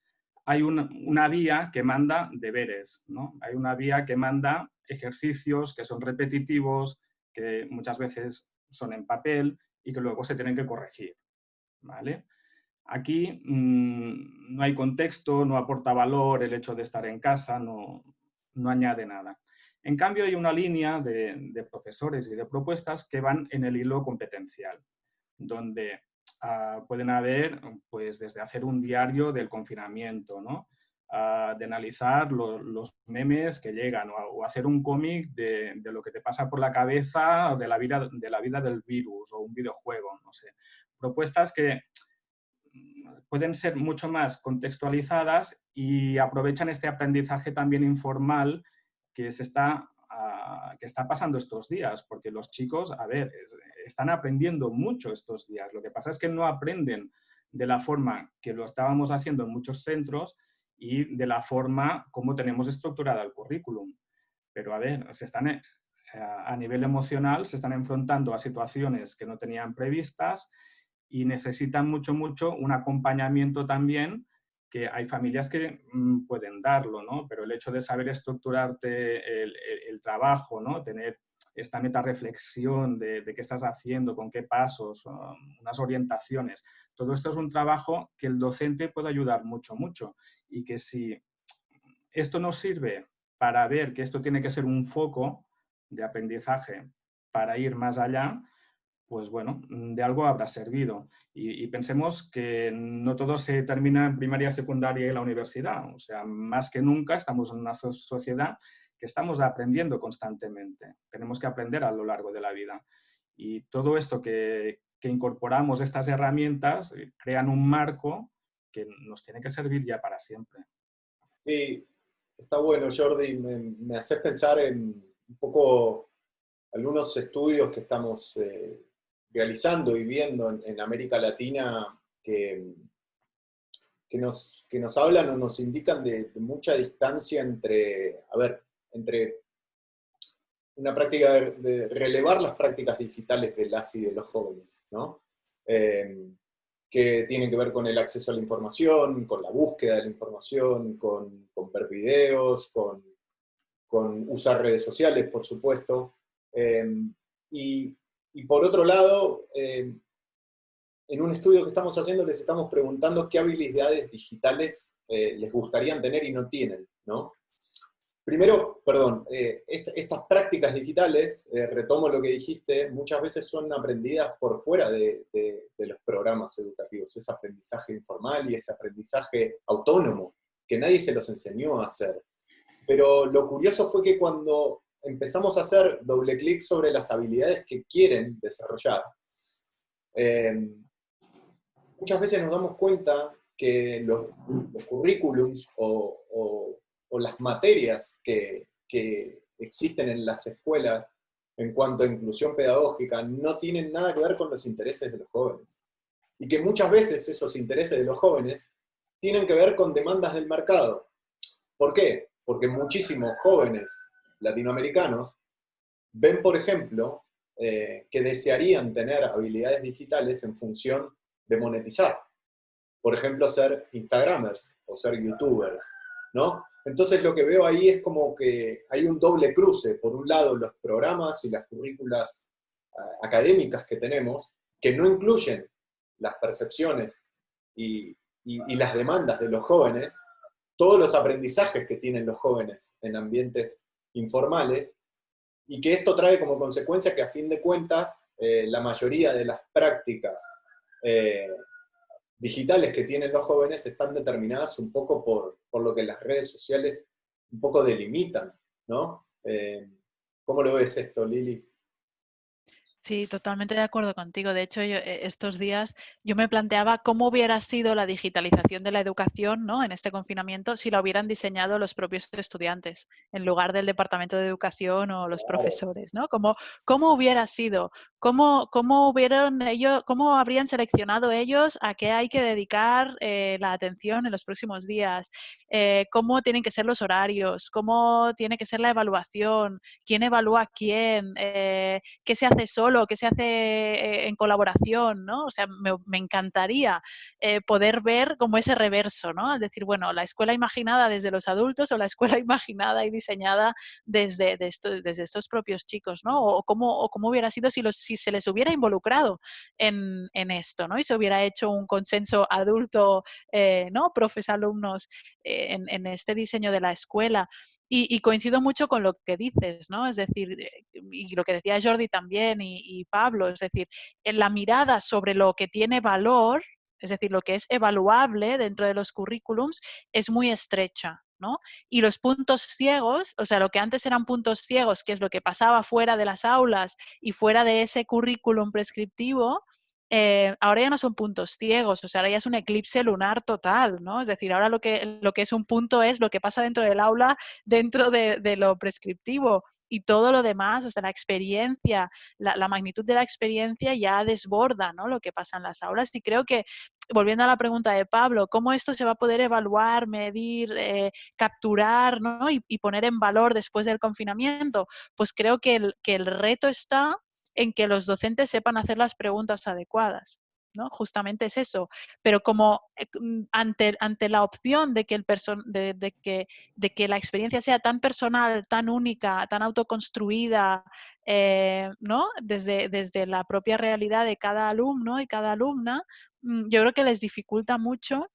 hay una vía que manda deberes, ¿no? Hay una vía que manda ejercicios que son repetitivos, que muchas veces son en papel y que luego se tienen que corregir, ¿vale? Aquí no hay contexto, no aporta valor el hecho de estar en casa, no añade nada. En cambio, hay una línea de profesores y de propuestas que van en el hilo competencial, donde pueden haber, pues, desde hacer un diario del confinamiento, ¿no? De analizar los memes que llegan, o hacer un cómic de lo que te pasa por la cabeza de la vida del virus, o un videojuego, no sé. Propuestas que pueden ser mucho más contextualizadas y aprovechan este aprendizaje también informal que está pasando estos días, porque los chicos, a ver, están aprendiendo mucho estos días. Lo que pasa es que no aprenden de la forma que lo estábamos haciendo en muchos centros y de la forma como tenemos estructurada el currículum. Pero, a ver, a nivel emocional se están enfrentando a situaciones que no tenían previstas y necesitan mucho un acompañamiento también, que hay familias que pueden darlo, ¿no? Pero el hecho de saber estructurarte el trabajo, ¿no? Tener esta metarreflexión de qué estás haciendo, con qué pasos, unas orientaciones, todo esto es un trabajo que el docente puede ayudar mucho, y que si esto nos sirve para ver que esto tiene que ser un foco de aprendizaje para ir más allá, pues bueno, de algo habrá servido. Y pensemos que no todo se termina en primaria, secundaria y la universidad. O sea, más que nunca estamos en una sociedad que estamos aprendiendo constantemente. Tenemos que aprender a lo largo de la vida. Y todo esto que incorporamos, estas herramientas, crean un marco que nos tiene que servir ya para siempre. Sí, está bueno, Jordi. Me haces pensar en un poco algunos estudios que estamos realizando y viendo en América Latina que nos hablan o nos indican de mucha distancia entre una práctica de relevar las prácticas digitales de las y de los jóvenes, ¿no? Que tienen que ver con el acceso a la información, con la búsqueda de la información, con ver videos, con usar redes sociales, por supuesto. Y por otro lado, en un estudio que estamos haciendo les estamos preguntando qué habilidades digitales les gustarían tener y no tienen, ¿no? Primero, perdón, estas prácticas digitales, retomo lo que dijiste, muchas veces son aprendidas por fuera de los programas educativos, ese aprendizaje informal y ese aprendizaje autónomo, que nadie se los enseñó a hacer. Pero lo curioso fue que cuando empezamos a hacer doble clic sobre las habilidades que quieren desarrollar, muchas veces nos damos cuenta que los currículums o las materias que existen en las escuelas en cuanto a inclusión pedagógica no tienen nada que ver con los intereses de los jóvenes. Y que muchas veces esos intereses de los jóvenes tienen que ver con demandas del mercado. ¿Por qué? Porque muchísimos jóvenes latinoamericanos ven, por ejemplo, que desearían tener habilidades digitales en función de monetizar. Por ejemplo, ser Instagramers o ser YouTubers, ¿no? Entonces lo que veo ahí es como que hay un doble cruce. Por un lado, los programas y las currículas académicas que tenemos, que no incluyen las percepciones y las demandas de los jóvenes, todos los aprendizajes que tienen los jóvenes en ambientes informales, y que esto trae como consecuencia que a fin de cuentas la mayoría de las prácticas digitales que tienen los jóvenes están determinadas un poco por lo que las redes sociales un poco delimitan, ¿no? ¿Cómo lo ves esto, Lili? Sí, totalmente de acuerdo contigo. De hecho, estos días yo me planteaba cómo hubiera sido la digitalización de la educación, ¿no? En este confinamiento si la hubieran diseñado los propios estudiantes en lugar del Departamento de Educación o los profesores, ¿no? ¿Cómo hubiera sido? ¿Cómo habrían seleccionado ellos a qué hay que dedicar la atención en los próximos días? ¿Cómo tienen que ser los horarios? ¿Cómo tiene que ser la evaluación? ¿Quién evalúa a quién? ¿Qué se hace solo? ¿Qué se hace en colaboración? ¿No? O sea, me encantaría poder ver como ese reverso, ¿no? Es decir, bueno, la escuela imaginada desde los adultos o la escuela imaginada y diseñada desde estos propios chicos, ¿no? O cómo hubiera sido si se les hubiera involucrado en esto, ¿no? Y se hubiera hecho un consenso adulto, ¿no? Profes, alumnos, en este diseño de la escuela. Y coincido mucho con lo que dices, ¿no? Es decir, y lo que decía Jordi también y Pablo, es decir, en la mirada sobre lo que tiene valor, es decir, lo que es evaluable dentro de los currículums, es muy estrecha, ¿no? Y los puntos ciegos, o sea, lo que antes eran puntos ciegos, que es lo que pasaba fuera de las aulas y fuera de ese currículum prescriptivo, ahora ya no son puntos ciegos, o sea, ahora ya es un eclipse lunar total, ¿no? Es decir, ahora lo que es un punto es lo que pasa dentro del aula, dentro de lo prescriptivo, y todo lo demás, o sea, la experiencia, la magnitud de la experiencia ya desborda, ¿no? Lo que pasa en las aulas. Y creo que, volviendo a la pregunta de Pablo, ¿cómo esto se va a poder evaluar, medir, capturar, ¿no? y poner en valor después del confinamiento? Pues creo que el reto está en que los docentes sepan hacer las preguntas adecuadas, ¿no? Justamente es eso. Pero como ante la opción de que la experiencia sea tan personal, tan única, tan autoconstruida, ¿no? Desde la propia realidad de cada alumno y cada alumna, yo creo que les dificulta mucho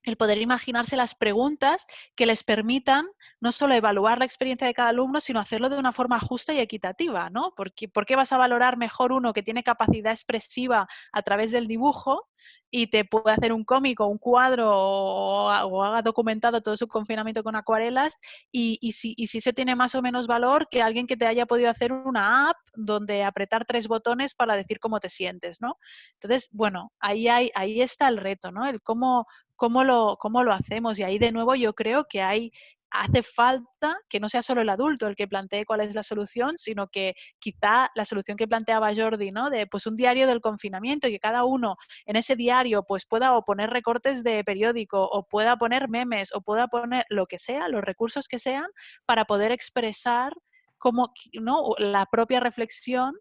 el poder imaginarse las preguntas que les permitan no solo evaluar la experiencia de cada alumno, sino hacerlo de una forma justa y equitativa, ¿no? ¿Por qué vas a valorar mejor uno que tiene capacidad expresiva a través del dibujo y te puede hacer un cómic o un cuadro o haga documentado todo su confinamiento con acuarelas y si eso tiene más o menos valor que alguien que te haya podido hacer una app donde apretar 3 botones para decir cómo te sientes, ¿no? Entonces, bueno, ahí está el reto, ¿no? El cómo lo hacemos. Y ahí de nuevo yo creo que hace falta que no sea solo el adulto el que plantee cuál es la solución, sino que quizá la solución que planteaba Jordi, ¿no? De pues un diario del confinamiento y que cada uno en ese diario pues pueda o poner recortes de periódico o pueda poner memes o pueda poner lo que sea, los recursos que sean para poder expresar ¿no? la propia reflexión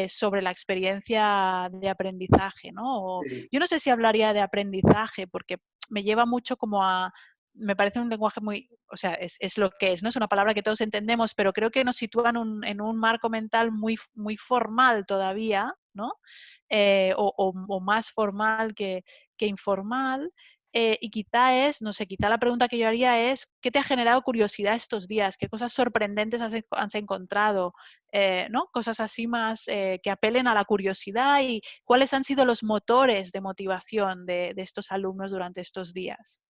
sobre la experiencia de aprendizaje, ¿no? Sí. Yo no sé si hablaría de aprendizaje porque me lleva mucho me parece un lenguaje muy, o sea, es lo que es, ¿no? Es una palabra que todos entendemos, pero creo que nos sitúa en un marco mental muy formal todavía, ¿no? O más formal que informal. y quizá no sé, quizá la pregunta que yo haría es, ¿qué te ha generado curiosidad estos días? ¿Qué cosas sorprendentes has encontrado? ¿No? Cosas así más que apelen a la curiosidad y cuáles han sido los motores de motivación de estos alumnos durante estos días.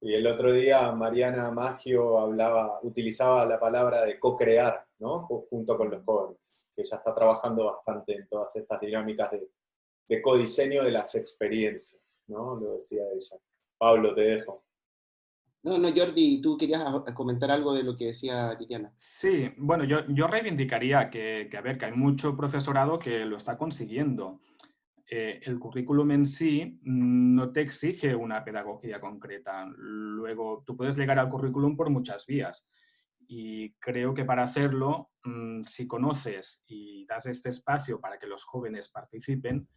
Y el otro día Mariana Maggio utilizaba la palabra de co-crear, ¿no? Junto con los jóvenes, que ella está trabajando bastante en todas estas dinámicas de codiseño de las experiencias, ¿no? Lo decía ella. Pablo, te dejo. No, no, Jordi, tú querías comentar algo de lo que decía Titiana. Sí, bueno, yo reivindicaría a ver, que hay mucho profesorado que lo está consiguiendo. El currículum en sí no te exige una pedagogía concreta. Luego, tú puedes llegar al currículum por muchas vías. Y creo que para hacerlo, si conoces y das este espacio para que los jóvenes participen,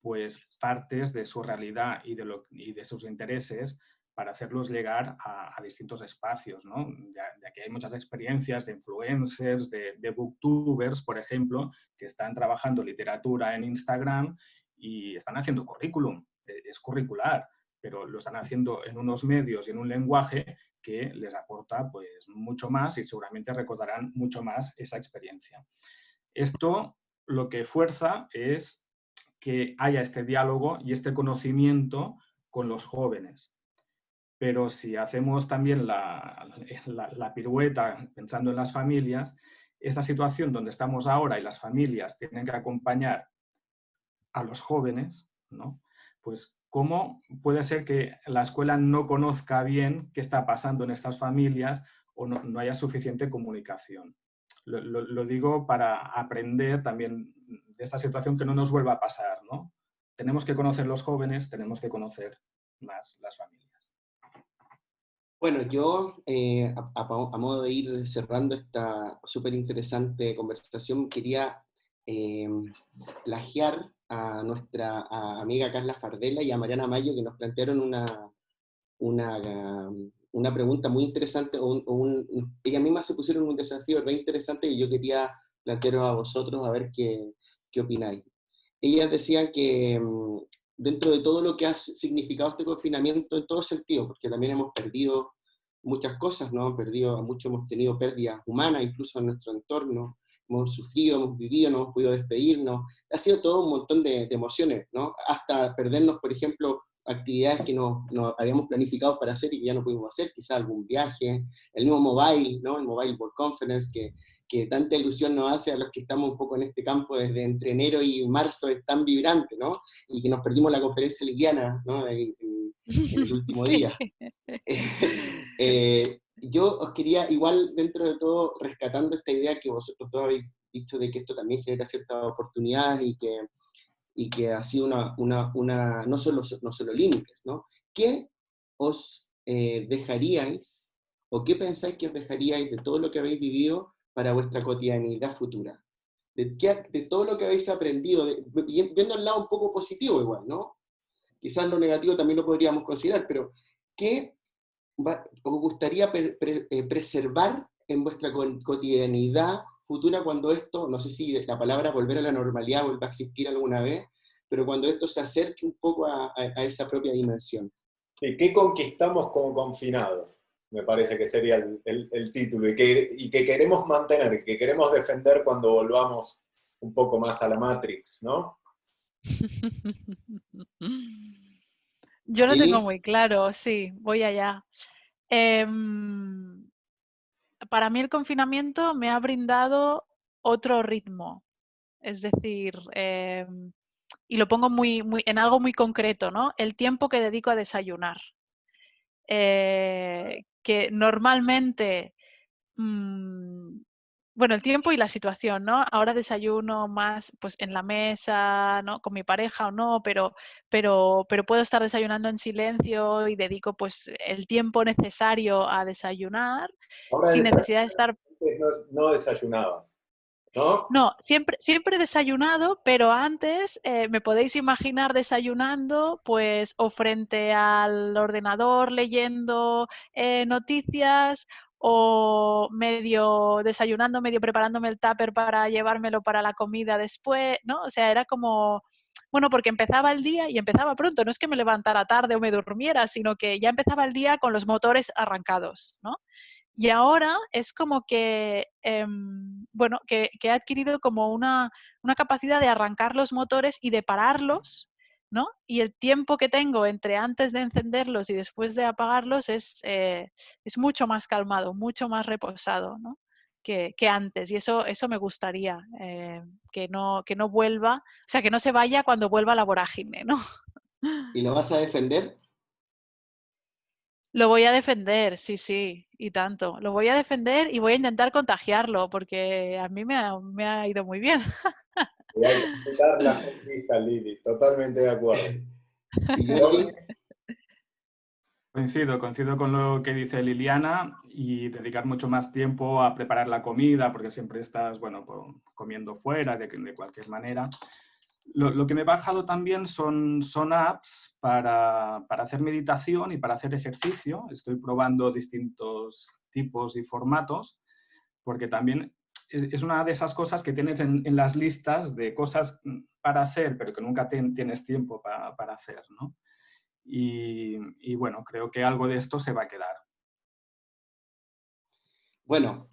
pues partes de su realidad y de sus intereses para hacerlos llegar a distintos espacios, ¿no? Ya que hay muchas experiencias de influencers, de booktubers, por ejemplo, que están trabajando literatura en Instagram y están haciendo currículum, es curricular, pero lo están haciendo en unos medios y en un lenguaje que les aporta pues mucho más y seguramente recordarán mucho más esa experiencia. Esto lo que fuerza es que haya este diálogo y este conocimiento con los jóvenes. Pero si hacemos también la pirueta pensando en las familias, esta situación donde estamos ahora y las familias tienen que acompañar a los jóvenes, ¿no? Pues ¿cómo puede ser que la escuela no conozca bien qué está pasando en estas familias o no haya suficiente comunicación? Lo digo para aprender también de esta situación que no nos vuelva a pasar, ¿no? Tenemos que conocer los jóvenes, tenemos que conocer más las familias. Bueno, yo, a modo de ir cerrando esta súper interesante conversación, quería eh, plagiar a nuestra amiga Carla Fardela y a Mariana Mayo, que nos plantearon una, una pregunta muy interesante, ellas mismas se pusieron un desafío re interesante y yo quería plantearos a vosotros a ver qué opináis. Ellas decían que dentro de todo lo que ha significado este confinamiento en todo sentido, porque también hemos perdido muchas cosas, ¿no? Hemos tenido pérdidas humanas, incluso en nuestro entorno, hemos sufrido, hemos vivido, no hemos podido despedirnos, ha sido todo un montón de emociones, ¿no? Hasta perdernos, por ejemplo, actividades que nos habíamos planificado para hacer y que ya no pudimos hacer, quizás algún viaje, el mismo mobile, ¿no? El Mobile World Conference, que tanta ilusión nos hace a los que estamos un poco en este campo desde entre enero y marzo, es tan vibrante, ¿no? Y que nos perdimos la conferencia liviana, ¿no? En el último Sí. día. Yo os quería, igual dentro de todo, rescatando esta idea que vosotros dos habéis dicho de que esto también genera ciertas oportunidades y que ha sido no solo límites, ¿no? ¿Qué os dejaríais o qué pensáis que os dejaríais de todo lo que habéis vivido para vuestra cotidianidad futura? De todo lo que habéis aprendido, viendo el lado un poco positivo igual, ¿no? Quizás lo negativo también lo podríamos considerar, pero ¿qué os gustaría preservar en vuestra cotidianidad futura cuando esto, no sé si la palabra volver a la normalidad vuelva a existir alguna vez, pero cuando esto se acerque un poco a esa propia dimensión? ¿Y qué conquistamos como confinados? Me parece que sería el título, y que queremos mantener, que queremos defender cuando volvamos un poco más a la Matrix, ¿no? Yo lo tengo ¿Sí? muy claro, sí, voy allá. Para mí el confinamiento me ha brindado otro ritmo, es decir, y lo pongo en algo muy concreto, ¿no? El tiempo que dedico a desayunar. Que normalmente, bueno, el tiempo y la situación, ¿no? Ahora desayuno más pues en la mesa, ¿no? Con mi pareja o no, pero puedo estar desayunando en silencio y dedico pues el tiempo necesario a desayunar Ahora sin desayunas, necesidad de estar. antes no desayunabas, ¿no? No, siempre he desayunado, pero antes me podéis imaginar desayunando pues o frente al ordenador leyendo noticias o medio desayunando, medio preparándome el tupper para llevármelo para la comida después, ¿no? O sea, era como Bueno, porque empezaba el día y empezaba pronto, no es que me levantara tarde o me durmiera, sino que ya empezaba el día con los motores arrancados, ¿no? Y ahora es como que, bueno, que he adquirido como una capacidad de arrancar los motores y de pararlos, ¿no? Y el tiempo que tengo entre antes de encenderlos y después de apagarlos es mucho más calmado, mucho más reposado, ¿no? que antes. Y eso me gustaría, que no vuelva, o sea, que no se vaya cuando vuelva la vorágine, ¿no? ¿Y lo vas a defender? Lo voy a defender, sí, y tanto. Lo voy a defender y voy a intentar contagiarlo, porque a mí me ha ido muy bien. Y hay que respetar la conquista, Lili, totalmente de acuerdo. Y Jordi, Coincido con lo que dice Liliana, y dedicar mucho más tiempo a preparar la comida, porque siempre estás, bueno, comiendo fuera de cualquier manera. Lo que me he bajado también son apps para hacer meditación y para hacer ejercicio. Estoy probando distintos tipos y formatos, porque también es una de esas cosas que tienes en las listas de cosas para hacer, pero que nunca tienes tiempo para hacer, ¿no? Y bueno, creo que algo de esto se va a quedar. bueno,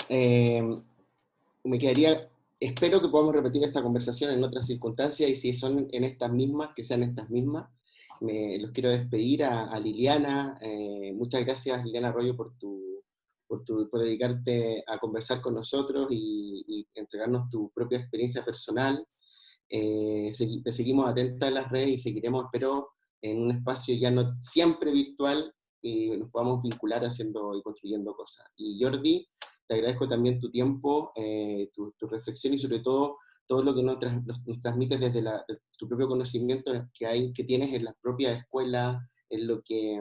me quedaría, espero que podamos repetir esta conversación en otras circunstancias y si son en estas mismas, que sean estas mismas. Los quiero despedir a Liliana. Muchas gracias, Liliana Arroyo, por dedicarte a conversar con nosotros y entregarnos tu propia experiencia personal. Te seguimos atentas en las redes y seguiremos, espero, en un espacio ya no siempre virtual y nos podamos vincular haciendo y construyendo cosas. Y Jordi, te agradezco también tu tiempo, tu reflexión y sobre todo todo lo que nos transmites desde de tu propio conocimiento que tienes en la propia escuela, en lo que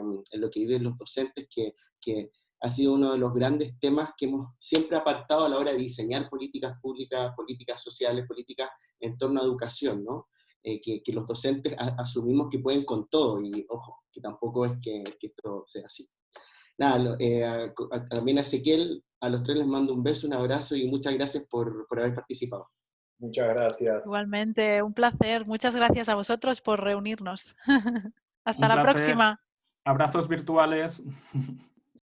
viven los docentes, que ha sido uno de los grandes temas que hemos siempre apartado a la hora de diseñar políticas públicas, políticas sociales, políticas en torno a educación, ¿no? Que los docentes asumimos que pueden con todo, y ojo, que tampoco es que esto sea así. Nada, también a Ezequiel, a los tres les mando un beso, un abrazo y muchas gracias por haber participado. Muchas gracias. Igualmente, un placer. Muchas gracias a vosotros por reunirnos. Hasta Un la placer. próxima. Abrazos virtuales.